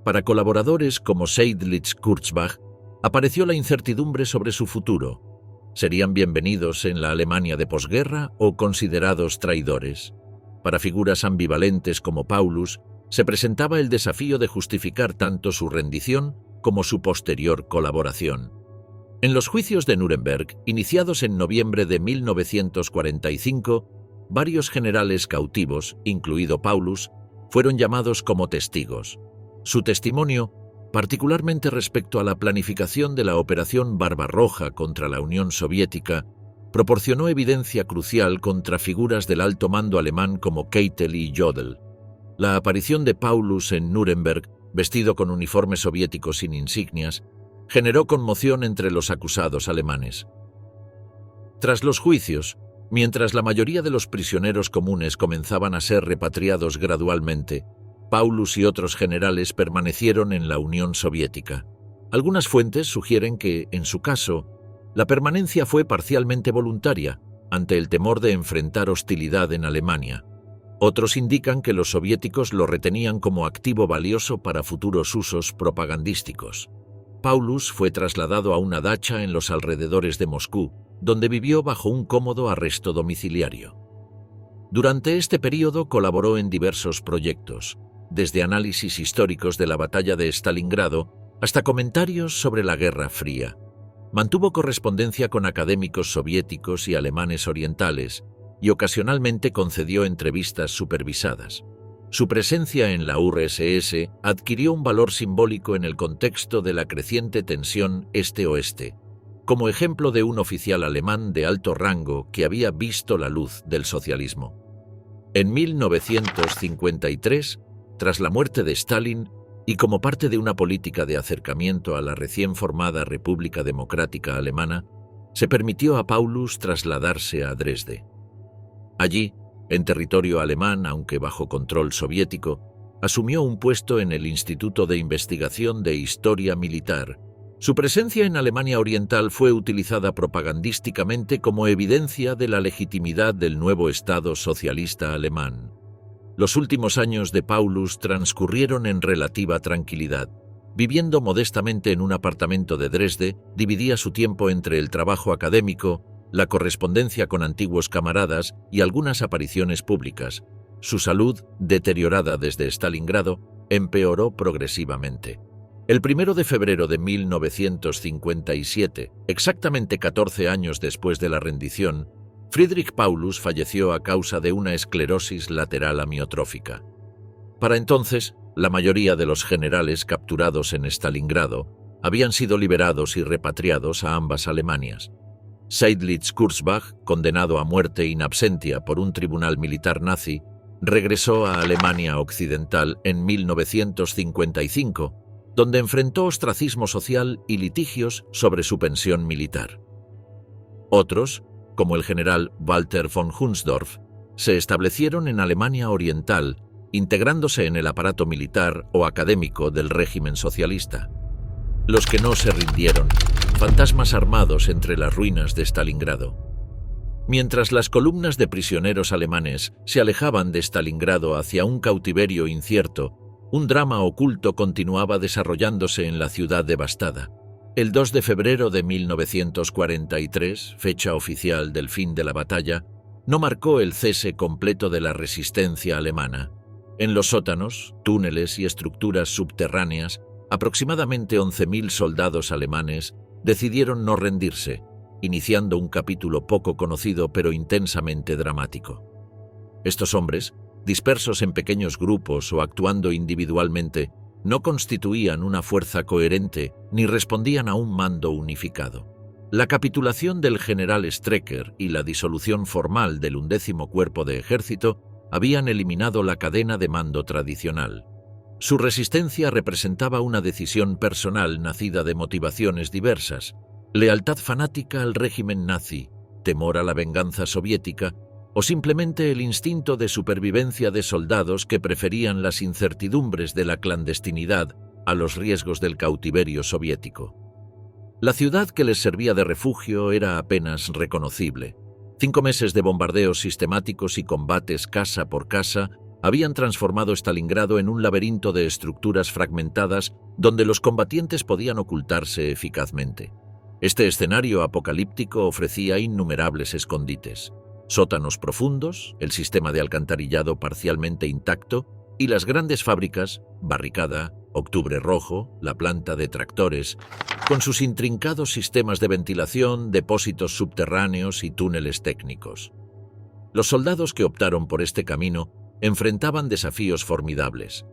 Para colaboradores como Seydlitz-Kurzbach, apareció la incertidumbre sobre su futuro. ¿Serían bienvenidos en la Alemania de posguerra o considerados traidores? Para figuras ambivalentes como Paulus, se presentaba el desafío de justificar tanto su rendición como su posterior colaboración. En los juicios de Nuremberg, iniciados en noviembre de 1945, varios generales cautivos, incluido Paulus, fueron llamados como testigos. Su testimonio, particularmente respecto a la planificación de la Operación Barbarroja contra la Unión Soviética, proporcionó evidencia crucial contra figuras del alto mando alemán como Keitel y Jodl. La aparición de Paulus en Nuremberg, vestido con uniforme soviético sin insignias, generó conmoción entre los acusados alemanes. Tras los juicios, mientras la mayoría de los prisioneros comunes comenzaban a ser repatriados gradualmente, Paulus y otros generales permanecieron en la Unión Soviética. Algunas fuentes sugieren que, en su caso, la permanencia fue parcialmente voluntaria, ante el temor de enfrentar hostilidad en Alemania. Otros indican que los soviéticos lo retenían como activo valioso para futuros usos propagandísticos. Paulus fue trasladado a una dacha en los alrededores de Moscú, donde vivió bajo un cómodo arresto domiciliario. Durante este período colaboró en diversos proyectos, desde análisis históricos de la batalla de Stalingrado hasta comentarios sobre la Guerra Fría. Mantuvo correspondencia con académicos soviéticos y alemanes orientales y ocasionalmente concedió entrevistas supervisadas. Su presencia en la URSS adquirió un valor simbólico en el contexto de la creciente tensión este-oeste, como ejemplo de un oficial alemán de alto rango que había visto la luz del socialismo. En 1953, tras la muerte de Stalin y como parte de una política de acercamiento a la recién formada República Democrática Alemana, se permitió a Paulus trasladarse a Dresde. Allí, en territorio alemán, aunque bajo control soviético, asumió un puesto en el Instituto de Investigación de Historia Militar. Su presencia en Alemania Oriental fue utilizada propagandísticamente como evidencia de la legitimidad del nuevo Estado socialista alemán. Los últimos años de Paulus transcurrieron en relativa tranquilidad. Viviendo modestamente en un apartamento de Dresde, dividía su tiempo entre el trabajo académico, la correspondencia con antiguos camaradas y algunas apariciones públicas. Su salud, deteriorada desde Stalingrado, empeoró progresivamente. El 1 de febrero de 1957, exactamente 14 años después de la rendición, Friedrich Paulus falleció a causa de una esclerosis lateral amiotrófica. Para entonces, la mayoría de los generales capturados en Stalingrado habían sido liberados y repatriados a ambas Alemanias. Seydlitz-Kurzbach, condenado a muerte in absentia por un tribunal militar nazi, regresó a Alemania Occidental en 1955, donde enfrentó ostracismo social y litigios sobre su pensión militar. Otros, como el general Walter von Hunsdorf, se establecieron en Alemania Oriental, integrándose en el aparato militar o académico del régimen socialista. Los que no se rindieron, fantasmas armados entre las ruinas de Stalingrado. Mientras las columnas de prisioneros alemanes se alejaban de Stalingrado hacia un cautiverio incierto, un drama oculto continuaba desarrollándose en la ciudad devastada. El 2 de febrero de 1943, fecha oficial del fin de la batalla, no marcó el cese completo de la resistencia alemana. En los sótanos, túneles y estructuras subterráneas, aproximadamente 11.000 soldados alemanes decidieron no rendirse, iniciando un capítulo poco conocido pero intensamente dramático. Estos hombres, dispersos en pequeños grupos o actuando individualmente, no constituían una fuerza coherente ni respondían a un mando unificado. La capitulación del general Strecker y la disolución formal del 11º Cuerpo de Ejército habían eliminado la cadena de mando tradicional. Su resistencia representaba una decisión personal nacida de motivaciones diversas: lealtad fanática al régimen nazi, temor a la venganza soviética o simplemente el instinto de supervivencia de soldados que preferían las incertidumbres de la clandestinidad a los riesgos del cautiverio soviético. La ciudad que les servía de refugio era apenas reconocible. 5 meses de bombardeos sistemáticos y combates casa por casa habían transformado Stalingrado en un laberinto de estructuras fragmentadas donde los combatientes podían ocultarse eficazmente. Este escenario apocalíptico ofrecía innumerables escondites: sótanos profundos, el sistema de alcantarillado parcialmente intacto y las grandes fábricas, Barricada, Octubre Rojo, la planta de tractores, con sus intrincados sistemas de ventilación, depósitos subterráneos y túneles técnicos. Los soldados que optaron por este camino enfrentaban desafíos formidables.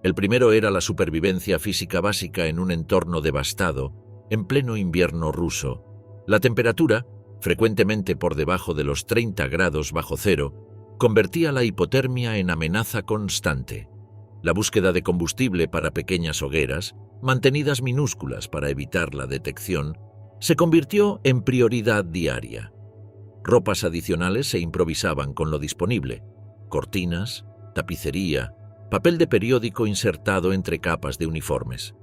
El primero era la supervivencia física básica en un entorno devastado, en pleno invierno ruso. La temperatura, frecuentemente por debajo de los 30 grados bajo cero, convertía la hipotermia en amenaza constante. La búsqueda de combustible para pequeñas hogueras, mantenidas minúsculas para evitar la detección, se convirtió en prioridad diaria. Ropas adicionales se improvisaban con lo disponible: cortinas, tapicería, papel de periódico insertado entre capas de uniformes.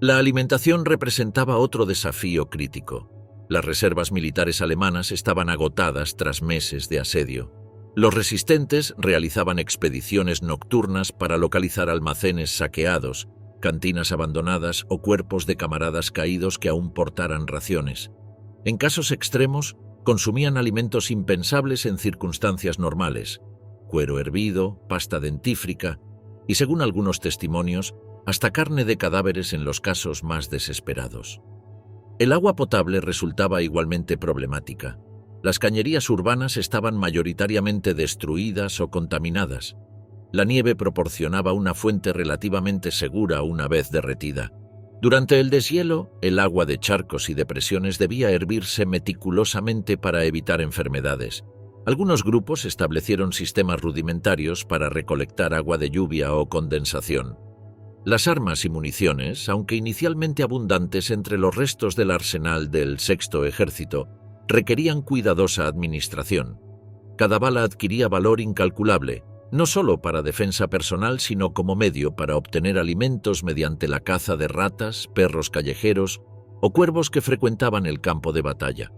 La alimentación representaba otro desafío crítico. Las reservas militares alemanas estaban agotadas tras meses de asedio. Los resistentes realizaban expediciones nocturnas para localizar almacenes saqueados, cantinas abandonadas o cuerpos de camaradas caídos que aún portaran raciones. En casos extremos, consumían alimentos impensables en circunstancias normales: cuero hervido, pasta dentífrica y, según algunos testimonios, hasta carne de cadáveres en los casos más desesperados. El agua potable resultaba igualmente problemática. Las cañerías urbanas estaban mayoritariamente destruidas o contaminadas. La nieve proporcionaba una fuente relativamente segura una vez derretida. Durante el deshielo, el agua de charcos y depresiones debía hervirse meticulosamente para evitar enfermedades. Algunos grupos establecieron sistemas rudimentarios para recolectar agua de lluvia o condensación. Las armas y municiones, aunque inicialmente abundantes entre los restos del arsenal del Sexto Ejército, requerían cuidadosa administración. Cada bala adquiría valor incalculable, no solo para defensa personal, sino como medio para obtener alimentos mediante la caza de ratas, perros callejeros o cuervos que frecuentaban el campo de batalla.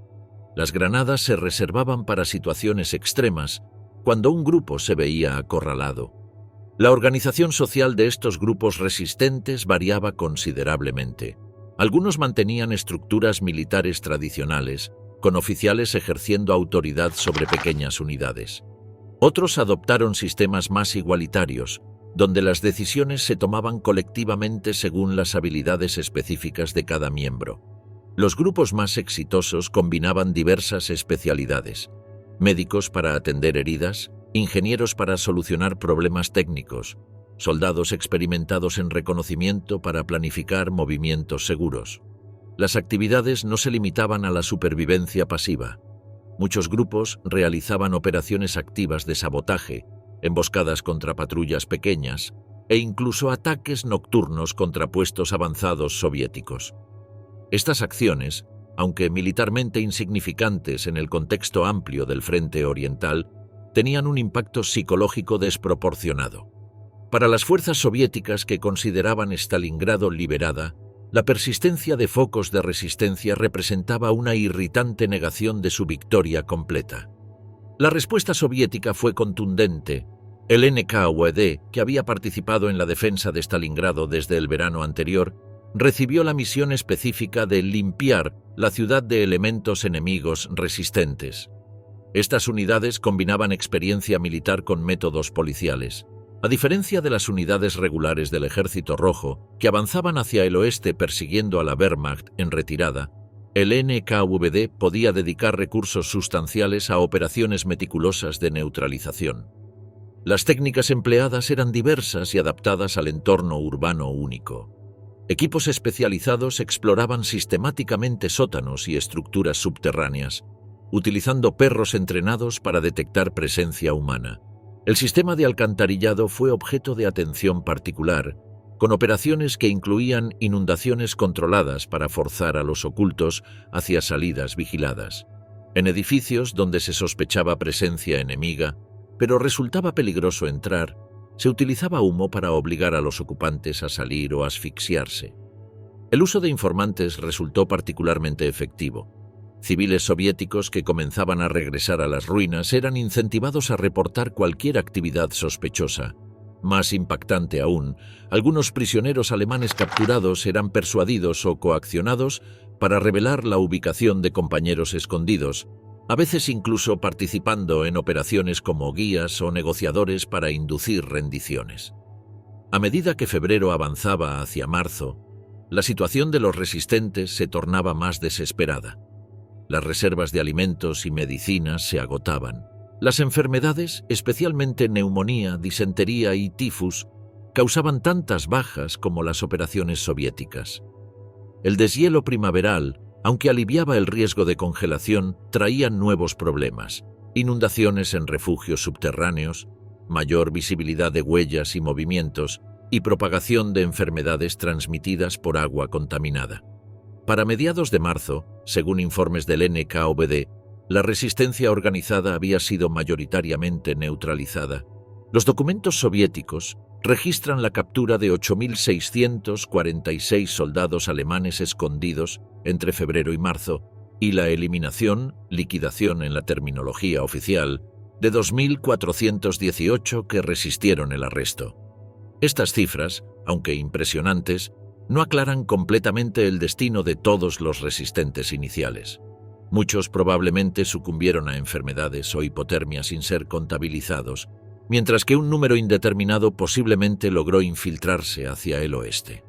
Las granadas se reservaban para situaciones extremas, cuando un grupo se veía acorralado. La organización social de estos grupos resistentes variaba considerablemente. Algunos mantenían estructuras militares tradicionales, con oficiales ejerciendo autoridad sobre pequeñas unidades. Otros adoptaron sistemas más igualitarios, donde las decisiones se tomaban colectivamente según las habilidades específicas de cada miembro. Los grupos más exitosos combinaban diversas especialidades: médicos para atender heridas, ingenieros para solucionar problemas técnicos, soldados experimentados en reconocimiento para planificar movimientos seguros. Las actividades no se limitaban a la supervivencia pasiva. Muchos grupos realizaban operaciones activas de sabotaje, emboscadas contra patrullas pequeñas e incluso ataques nocturnos contra puestos avanzados soviéticos. Estas acciones, aunque militarmente insignificantes en el contexto amplio del Frente Oriental, tenían un impacto psicológico desproporcionado. Para las fuerzas soviéticas que consideraban Stalingrado liberada, la persistencia de focos de resistencia representaba una irritante negación de su victoria completa. La respuesta soviética fue contundente. El NKVD, que había participado en la defensa de Stalingrado desde el verano anterior, recibió la misión específica de limpiar la ciudad de elementos enemigos resistentes. Estas unidades combinaban experiencia militar con métodos policiales. A diferencia de las unidades regulares del Ejército Rojo, que avanzaban hacia el oeste persiguiendo a la Wehrmacht en retirada, el NKVD podía dedicar recursos sustanciales a operaciones meticulosas de neutralización. Las técnicas empleadas eran diversas y adaptadas al entorno urbano único. Equipos especializados exploraban sistemáticamente sótanos y estructuras subterráneas, utilizando perros entrenados para detectar presencia humana. El sistema de alcantarillado fue objeto de atención particular, con operaciones que incluían inundaciones controladas para forzar a los ocultos hacia salidas vigiladas. En edificios donde se sospechaba presencia enemiga, pero resultaba peligroso entrar, se utilizaba humo para obligar a los ocupantes a salir o asfixiarse. El uso de informantes resultó particularmente efectivo. Civiles soviéticos que comenzaban a regresar a las ruinas eran incentivados a reportar cualquier actividad sospechosa. Más impactante aún, algunos prisioneros alemanes capturados eran persuadidos o coaccionados para revelar la ubicación de compañeros escondidos, a veces incluso participando en operaciones como guías o negociadores para inducir rendiciones. A medida que febrero avanzaba hacia marzo, la situación de los resistentes se tornaba más desesperada. Las reservas de alimentos y medicinas se agotaban. Las enfermedades, especialmente neumonía, disentería y tifus, causaban tantas bajas como las operaciones soviéticas. El deshielo primaveral, aunque aliviaba el riesgo de congelación, traía nuevos problemas: inundaciones en refugios subterráneos, mayor visibilidad de huellas y movimientos, y propagación de enfermedades transmitidas por agua contaminada. Para mediados de marzo, según informes del NKVD, la resistencia organizada había sido mayoritariamente neutralizada. Los documentos soviéticos registran la captura de 8.646 soldados alemanes escondidos entre febrero y marzo y la eliminación, liquidación en la terminología oficial, de 2.418 que resistieron el arresto. Estas cifras, aunque impresionantes, no aclaran completamente el destino de todos los resistentes iniciales. Muchos probablemente sucumbieron a enfermedades o hipotermia sin ser contabilizados, mientras que un número indeterminado posiblemente logró infiltrarse hacia el oeste.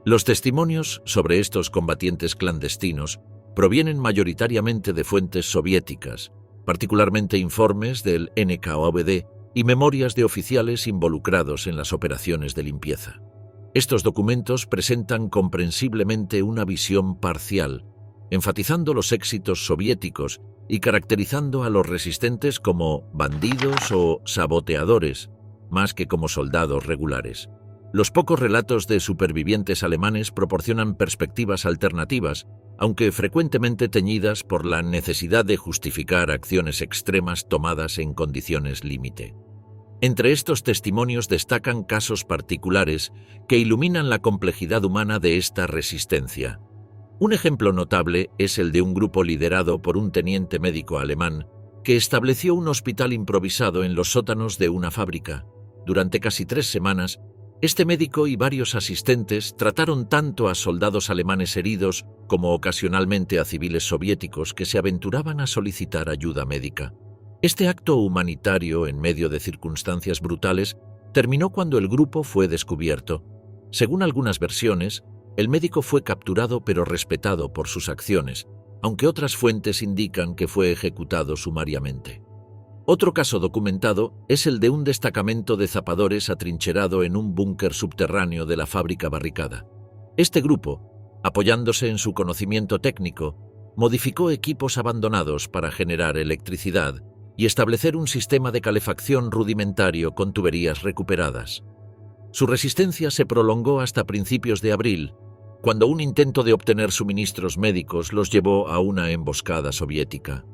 Los testimonios sobre estos combatientes clandestinos provienen mayoritariamente de fuentes soviéticas, particularmente informes del NKVD y memorias de oficiales involucrados en las operaciones de limpieza. Estos documentos presentan comprensiblemente una visión parcial, enfatizando los éxitos soviéticos y caracterizando a los resistentes como bandidos o saboteadores, más que como soldados regulares. Los pocos relatos de supervivientes alemanes proporcionan perspectivas alternativas, aunque frecuentemente teñidas por la necesidad de justificar acciones extremas tomadas en condiciones límite. Entre estos testimonios destacan casos particulares que iluminan la complejidad humana de esta resistencia. Un ejemplo notable es el de un grupo liderado por un teniente médico alemán que estableció un hospital improvisado en los sótanos de una fábrica. Durante casi 3 semanas, este médico y varios asistentes trataron tanto a soldados alemanes heridos como ocasionalmente a civiles soviéticos que se aventuraban a solicitar ayuda médica. Este acto humanitario en medio de circunstancias brutales terminó cuando el grupo fue descubierto. Según algunas versiones, el médico fue capturado pero respetado por sus acciones, aunque otras fuentes indican que fue ejecutado sumariamente. Otro caso documentado es el de un destacamento de zapadores atrincherado en un búnker subterráneo de la fábrica barricada. Este grupo, apoyándose en su conocimiento técnico, modificó equipos abandonados para generar electricidad y establecer un sistema de calefacción rudimentario con tuberías recuperadas. Su resistencia se prolongó hasta principios de abril, cuando un intento de obtener suministros médicos los llevó a una emboscada soviética.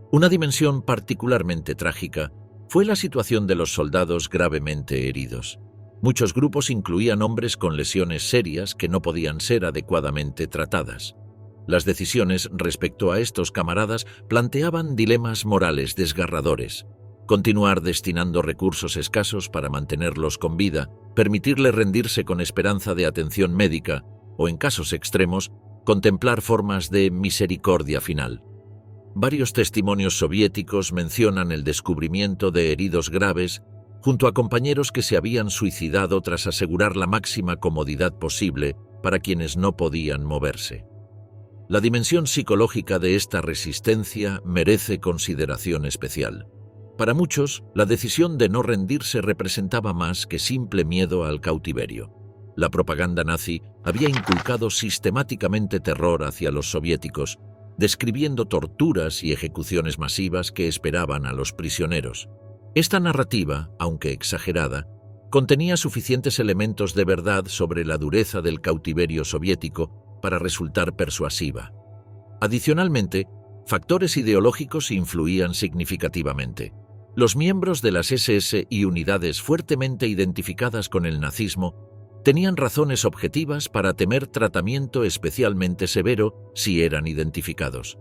Una dimensión particularmente trágica fue la situación de los soldados gravemente heridos. Muchos grupos incluían hombres con lesiones serias que no podían ser adecuadamente tratadas. Las decisiones respecto a estos camaradas planteaban dilemas morales desgarradores. Continuar destinando recursos escasos para mantenerlos con vida, permitirles rendirse con esperanza de atención médica, o en casos extremos, contemplar formas de misericordia final. Varios testimonios soviéticos mencionan el descubrimiento de heridos graves junto a compañeros que se habían suicidado tras asegurar la máxima comodidad posible para quienes no podían moverse. La dimensión psicológica de esta resistencia merece consideración especial. Para muchos, la decisión de no rendirse representaba más que simple miedo al cautiverio. La propaganda nazi había inculcado sistemáticamente terror hacia los soviéticos, describiendo torturas y ejecuciones masivas que esperaban a los prisioneros. Esta narrativa, aunque exagerada, contenía suficientes elementos de verdad sobre la dureza del cautiverio soviético para resultar persuasiva. Adicionalmente, factores ideológicos influían significativamente. Los miembros de las SS y unidades fuertemente identificadas con el nazismo tenían razones objetivas para temer tratamiento especialmente severo si eran identificados.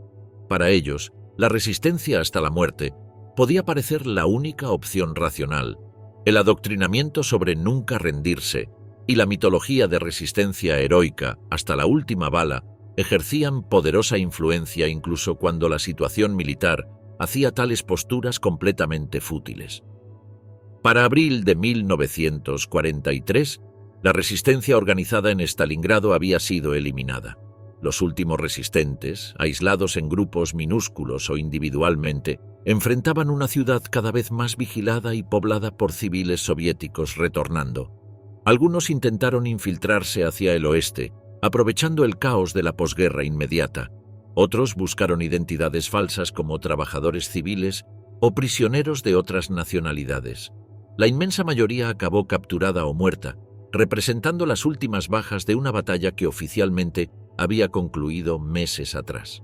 Para ellos, la resistencia hasta la muerte podía parecer la única opción racional. El adoctrinamiento sobre nunca rendirse y la mitología de resistencia heroica hasta la última bala ejercían poderosa influencia incluso cuando la situación militar hacía tales posturas completamente fútiles. Para abril de 1943, la resistencia organizada en Stalingrado había sido eliminada. Los últimos resistentes, aislados en grupos minúsculos o individualmente, enfrentaban una ciudad cada vez más vigilada y poblada por civiles soviéticos retornando. Algunos intentaron infiltrarse hacia el oeste, aprovechando el caos de la posguerra inmediata. Otros buscaron identidades falsas como trabajadores civiles o prisioneros de otras nacionalidades. La inmensa mayoría acabó capturada o muerta, representando las últimas bajas de una batalla que oficialmente había concluido meses atrás.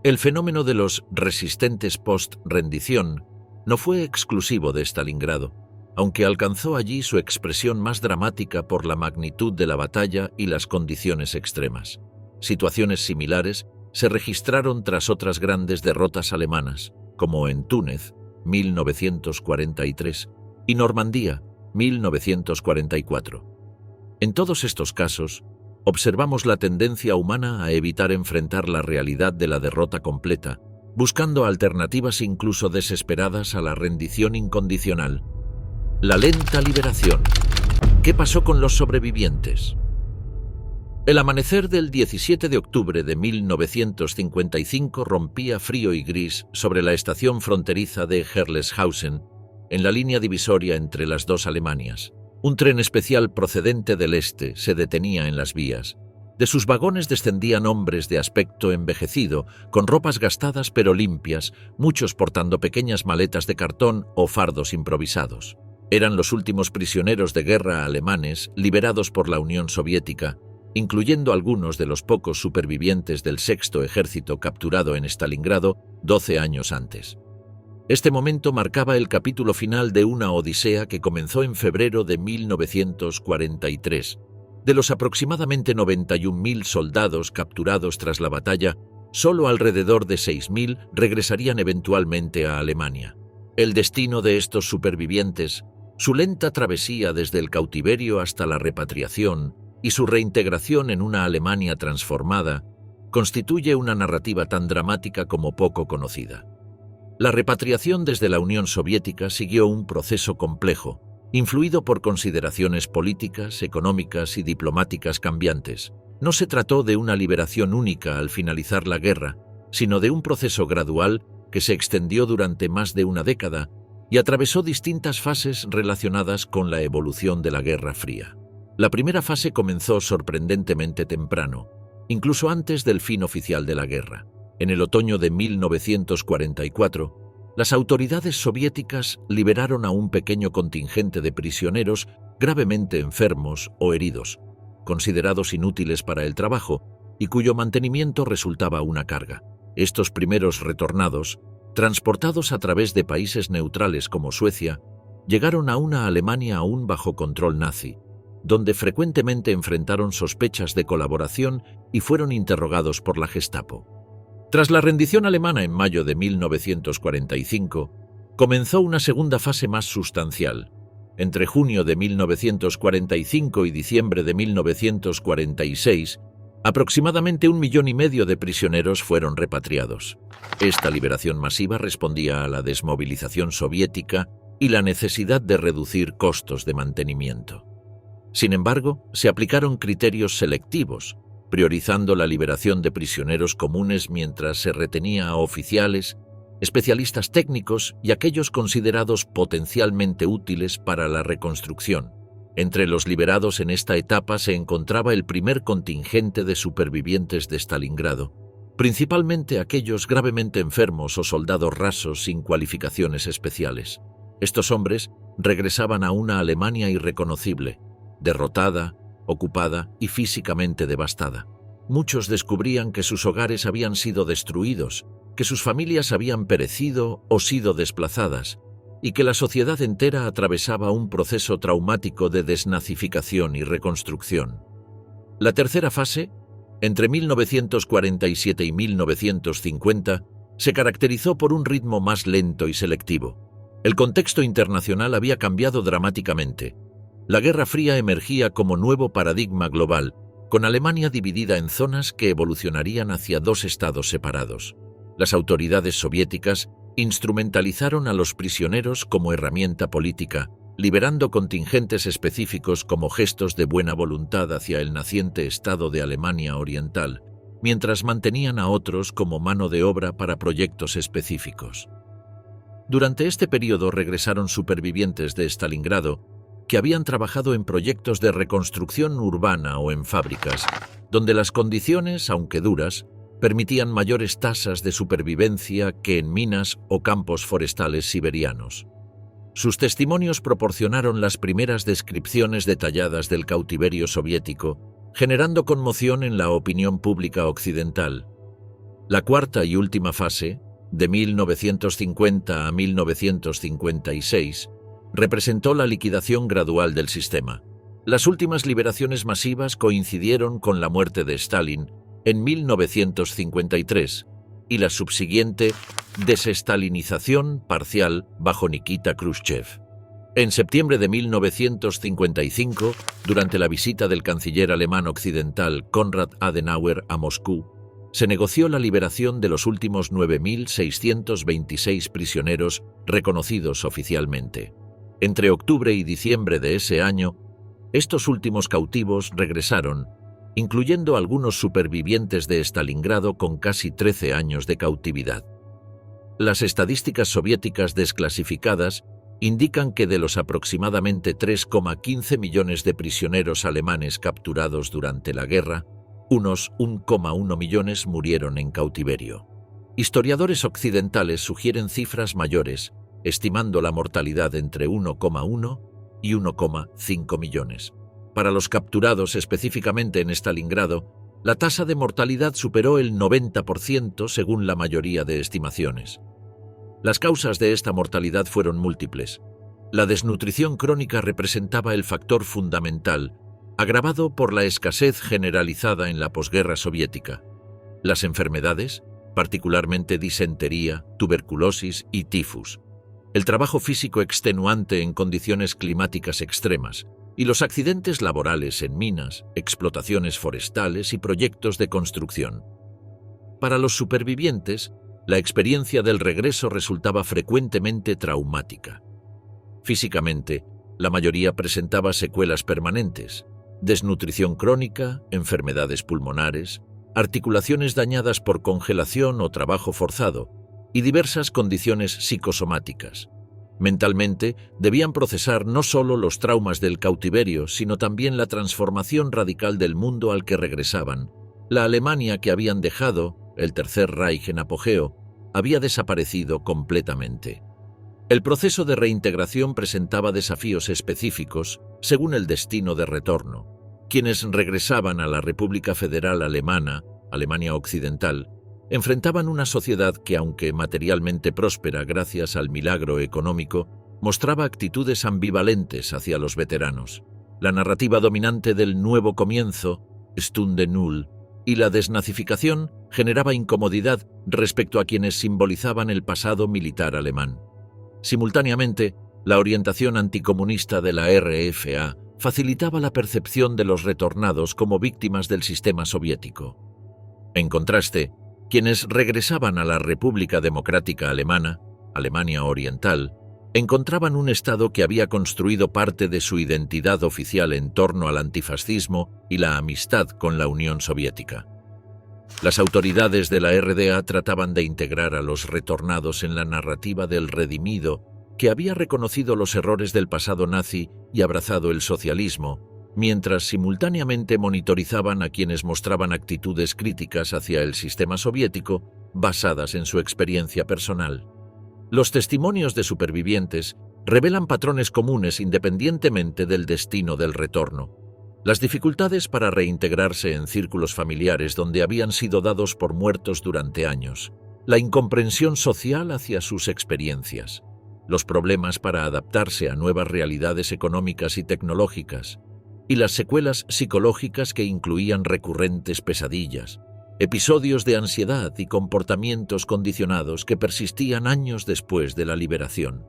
El fenómeno de los resistentes post-rendición no fue exclusivo de Stalingrado, aunque alcanzó allí su expresión más dramática por la magnitud de la batalla y las condiciones extremas. Situaciones similares se registraron tras otras grandes derrotas alemanas, como en Túnez, 1943, y Normandía, 1944. En todos estos casos, observamos la tendencia humana a evitar enfrentar la realidad de la derrota completa, buscando alternativas incluso desesperadas a la rendición incondicional. La lenta liberación. ¿Qué pasó con los sobrevivientes? El amanecer del 17 de octubre de 1955 rompía frío y gris sobre la estación fronteriza de Herleshausen, en la línea divisoria entre las dos Alemanias. Un tren especial procedente del este se detenía en las vías. De sus vagones descendían hombres de aspecto envejecido, con ropas gastadas pero limpias, muchos portando pequeñas maletas de cartón o fardos improvisados. Eran los últimos prisioneros de guerra alemanes liberados por la Unión Soviética, incluyendo algunos de los pocos supervivientes del Sexto Ejército capturado en Stalingrado 12 años antes. Este momento marcaba el capítulo final de una odisea que comenzó en febrero de 1943. De los aproximadamente 91.000 soldados capturados tras la batalla, solo alrededor de 6.000 regresarían eventualmente a Alemania. El destino de estos supervivientes, su lenta travesía desde el cautiverio hasta la repatriación y su reintegración en una Alemania transformada, constituye una narrativa tan dramática como poco conocida. La repatriación desde la Unión Soviética siguió un proceso complejo, influido por consideraciones políticas, económicas y diplomáticas cambiantes. No se trató de una liberación única al finalizar la guerra, sino de un proceso gradual que se extendió durante más de una década y atravesó distintas fases relacionadas con la evolución de la Guerra Fría. La primera fase comenzó sorprendentemente temprano, incluso antes del fin oficial de la guerra. En el otoño de 1944, las autoridades soviéticas liberaron a un pequeño contingente de prisioneros gravemente enfermos o heridos, considerados inútiles para el trabajo y cuyo mantenimiento resultaba una carga. Estos primeros retornados, transportados a través de países neutrales como Suecia, llegaron a una Alemania aún bajo control nazi, donde frecuentemente enfrentaron sospechas de colaboración y fueron interrogados por la Gestapo. Tras la rendición alemana en mayo de 1945, comenzó una segunda fase más sustancial. Entre junio de 1945 y diciembre de 1946, aproximadamente 1,5 millones de prisioneros fueron repatriados. Esta liberación masiva respondía a la desmovilización soviética y la necesidad de reducir costos de mantenimiento. Sin embargo, se aplicaron criterios selectivos, priorizando la liberación de prisioneros comunes mientras se retenía a oficiales, especialistas técnicos y aquellos considerados potencialmente útiles para la reconstrucción. Entre los liberados en esta etapa se encontraba el primer contingente de supervivientes de Stalingrado, principalmente aquellos gravemente enfermos o soldados rasos sin cualificaciones especiales. Estos hombres regresaban a una Alemania irreconocible, derrotada, ocupada y físicamente devastada. Muchos descubrían que sus hogares habían sido destruidos, que sus familias habían perecido o sido desplazadas, y que la sociedad entera atravesaba un proceso traumático de desnazificación y reconstrucción. La tercera fase, entre 1947 y 1950, se caracterizó por un ritmo más lento y selectivo. El contexto internacional había cambiado dramáticamente. La Guerra Fría emergía como nuevo paradigma global, con Alemania dividida en zonas que evolucionarían hacia dos estados separados. Las autoridades soviéticas instrumentalizaron a los prisioneros como herramienta política, liberando contingentes específicos como gestos de buena voluntad hacia el naciente Estado de Alemania Oriental, mientras mantenían a otros como mano de obra para proyectos específicos. Durante este periodo regresaron supervivientes de Stalingrado que habían trabajado en proyectos de reconstrucción urbana o en fábricas, donde las condiciones, aunque duras, permitían mayores tasas de supervivencia que en minas o campos forestales siberianos. Sus testimonios proporcionaron las primeras descripciones detalladas del cautiverio soviético, generando conmoción en la opinión pública occidental. La cuarta y última fase, de 1950 a 1956, representó la liquidación gradual del sistema. Las últimas liberaciones masivas coincidieron con la muerte de Stalin en 1953 y la subsiguiente desestalinización parcial bajo Nikita Khrushchev. En septiembre de 1955, durante la visita del canciller alemán occidental Konrad Adenauer a Moscú, se negoció la liberación de los últimos 9.626 prisioneros reconocidos oficialmente. Entre octubre y diciembre de ese año, estos últimos cautivos regresaron, incluyendo algunos supervivientes de Stalingrado con casi 13 años de cautividad. Las estadísticas soviéticas desclasificadas indican que de los aproximadamente 3,15 millones de prisioneros alemanes capturados durante la guerra, unos 1,1 millones murieron en cautiverio. Historiadores occidentales sugieren cifras mayores, estimando la mortalidad entre 1,1 y 1,5 millones. Para los capturados específicamente en Stalingrado, la tasa de mortalidad superó el 90% según la mayoría de estimaciones. Las causas de esta mortalidad fueron múltiples. La desnutrición crónica representaba el factor fundamental, agravado por la escasez generalizada en la posguerra soviética. Las enfermedades, particularmente disentería, tuberculosis y tifus. El trabajo físico extenuante en condiciones climáticas extremas y los accidentes laborales en minas, explotaciones forestales y proyectos de construcción. Para los supervivientes, la experiencia del regreso resultaba frecuentemente traumática. Físicamente, la mayoría presentaba secuelas permanentes, desnutrición crónica, enfermedades pulmonares, articulaciones dañadas por congelación o trabajo forzado, y diversas condiciones psicosomáticas. Mentalmente, debían procesar no solo los traumas del cautiverio, sino también la transformación radical del mundo al que regresaban. La Alemania que habían dejado, el Tercer Reich en apogeo, había desaparecido completamente. El proceso de reintegración presentaba desafíos específicos según el destino de retorno. Quienes regresaban a la República Federal Alemana, Alemania Occidental, enfrentaban una sociedad que, aunque materialmente próspera gracias al milagro económico, mostraba actitudes ambivalentes hacia los veteranos. La narrativa dominante del nuevo comienzo, Stunde Null, y la desnazificación generaba incomodidad respecto a quienes simbolizaban el pasado militar alemán. Simultáneamente, la orientación anticomunista de la RFA facilitaba la percepción de los retornados como víctimas del sistema soviético. En contraste, quienes regresaban a la República Democrática Alemana, Alemania Oriental, encontraban un Estado que había construido parte de su identidad oficial en torno al antifascismo y la amistad con la Unión Soviética. Las autoridades de la RDA trataban de integrar a los retornados en la narrativa del redimido que había reconocido los errores del pasado nazi y abrazado el socialismo, mientras simultáneamente monitorizaban a quienes mostraban actitudes críticas hacia el sistema soviético basadas en su experiencia personal. Los testimonios de supervivientes revelan patrones comunes independientemente del destino del retorno. Las dificultades para reintegrarse en círculos familiares donde habían sido dados por muertos durante años, la incomprensión social hacia sus experiencias, los problemas para adaptarse a nuevas realidades económicas y tecnológicas, y las secuelas psicológicas que incluían recurrentes pesadillas, episodios de ansiedad y comportamientos condicionados que persistían años después de la liberación.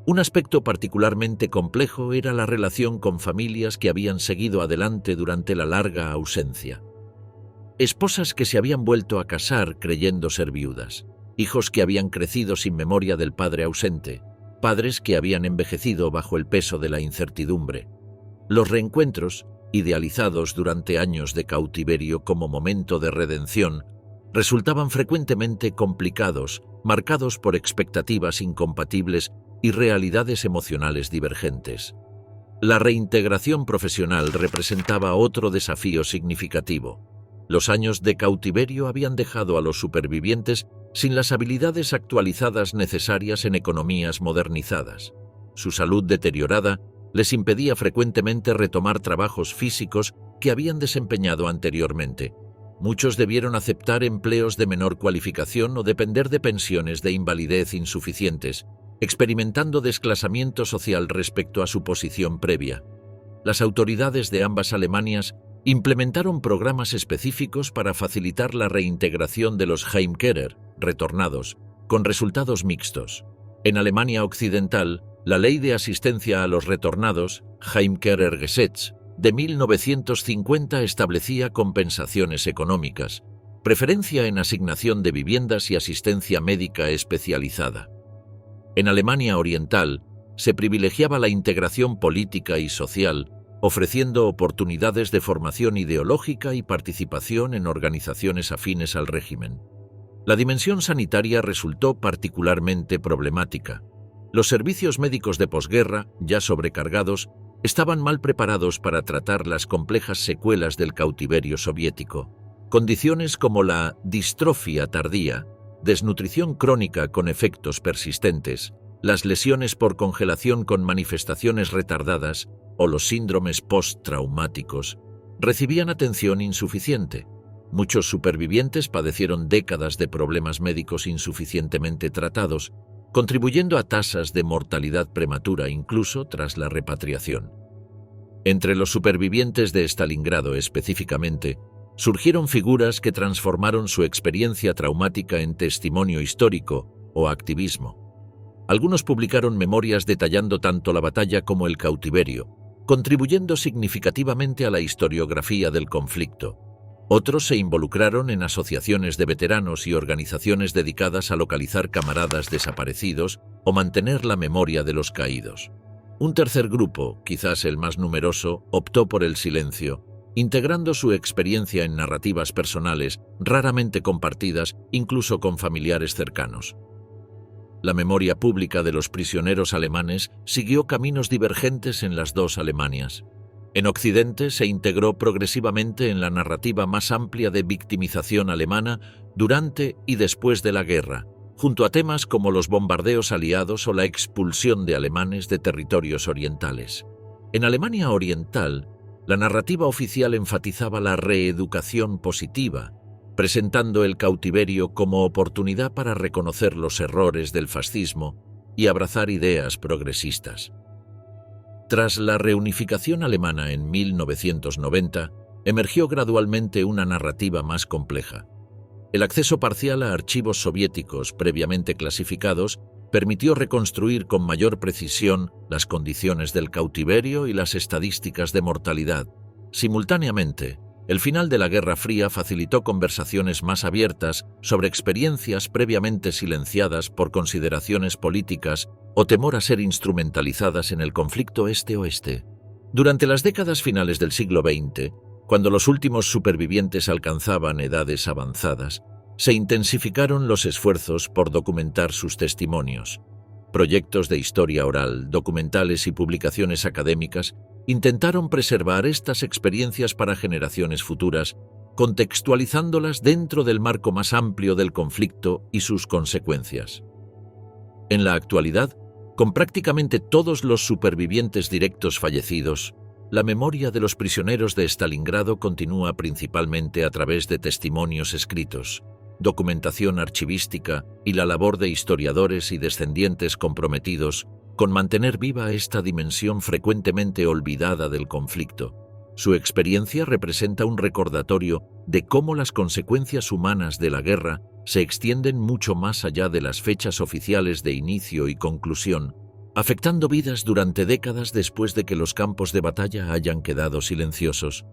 Un aspecto particularmente complejo era la relación con familias que habían seguido adelante durante la larga ausencia. Esposas que se habían vuelto a casar creyendo ser viudas, hijos que habían crecido sin memoria del padre ausente, padres que habían envejecido bajo el peso de la incertidumbre. Los reencuentros, idealizados durante años de cautiverio como momento de redención, resultaban frecuentemente complicados, marcados por expectativas incompatibles y realidades emocionales divergentes. La reintegración profesional representaba otro desafío significativo. Los años de cautiverio habían dejado a los supervivientes sin las habilidades actualizadas necesarias en economías modernizadas. Su salud deteriorada les impedía frecuentemente retomar trabajos físicos que habían desempeñado anteriormente. Muchos debieron aceptar empleos de menor cualificación o depender de pensiones de invalidez insuficientes, experimentando desclasamiento social respecto a su posición previa. Las autoridades de ambas Alemanias implementaron programas específicos para facilitar la reintegración de los Heimkehrer, retornados, con resultados mixtos. En Alemania Occidental, la Ley de Asistencia a los Retornados, Heimkehrergesetz, de 1950 establecía compensaciones económicas, preferencia en asignación de viviendas y asistencia médica especializada. En Alemania Oriental, se privilegiaba la integración política y social, ofreciendo oportunidades de formación ideológica y participación en organizaciones afines al régimen. La dimensión sanitaria resultó particularmente problemática. Los servicios médicos de posguerra, ya sobrecargados, estaban mal preparados para tratar las complejas secuelas del cautiverio soviético. Condiciones como la distrofia tardía, desnutrición crónica con efectos persistentes, las lesiones por congelación con manifestaciones retardadas o los síndromes postraumáticos recibían atención insuficiente. Muchos supervivientes padecieron décadas de problemas médicos insuficientemente tratados, contribuyendo a tasas de mortalidad prematura incluso tras la repatriación. Entre los supervivientes de Stalingrado específicamente, surgieron figuras que transformaron su experiencia traumática en testimonio histórico o activismo. Algunos publicaron memorias detallando tanto la batalla como el cautiverio, contribuyendo significativamente a la historiografía del conflicto. Otros se involucraron en asociaciones de veteranos y organizaciones dedicadas a localizar camaradas desaparecidos o mantener la memoria de los caídos. Un tercer grupo, quizás el más numeroso, optó por el silencio, integrando su experiencia en narrativas personales, raramente compartidas, incluso con familiares cercanos. La memoria pública de los prisioneros alemanes siguió caminos divergentes en las dos Alemanias. En Occidente se integró progresivamente en la narrativa más amplia de victimización alemana durante y después de la guerra, junto a temas como los bombardeos aliados o la expulsión de alemanes de territorios orientales. En Alemania Oriental, la narrativa oficial enfatizaba la reeducación positiva, presentando el cautiverio como oportunidad para reconocer los errores del fascismo y abrazar ideas progresistas. Tras la reunificación alemana en 1990, emergió gradualmente una narrativa más compleja. El acceso parcial a archivos soviéticos previamente clasificados permitió reconstruir con mayor precisión las condiciones del cautiverio y las estadísticas de mortalidad. Simultáneamente, el final de la Guerra Fría facilitó conversaciones más abiertas sobre experiencias previamente silenciadas por consideraciones políticas o temor a ser instrumentalizadas en el conflicto este-oeste. Durante las décadas finales del siglo XX, cuando los últimos supervivientes alcanzaban edades avanzadas, se intensificaron los esfuerzos por documentar sus testimonios. Proyectos de historia oral, documentales y publicaciones académicas intentaron preservar estas experiencias para generaciones futuras, contextualizándolas dentro del marco más amplio del conflicto y sus consecuencias. En la actualidad, con prácticamente todos los supervivientes directos fallecidos, la memoria de los prisioneros de Stalingrado continúa principalmente a través de testimonios escritos, documentación archivística y la labor de historiadores y descendientes comprometidos con mantener viva esta dimensión frecuentemente olvidada del conflicto. Su experiencia representa un recordatorio de cómo las consecuencias humanas de la guerra se extienden mucho más allá de las fechas oficiales de inicio y conclusión, afectando vidas durante décadas después de que los campos de batalla hayan quedado silenciosos.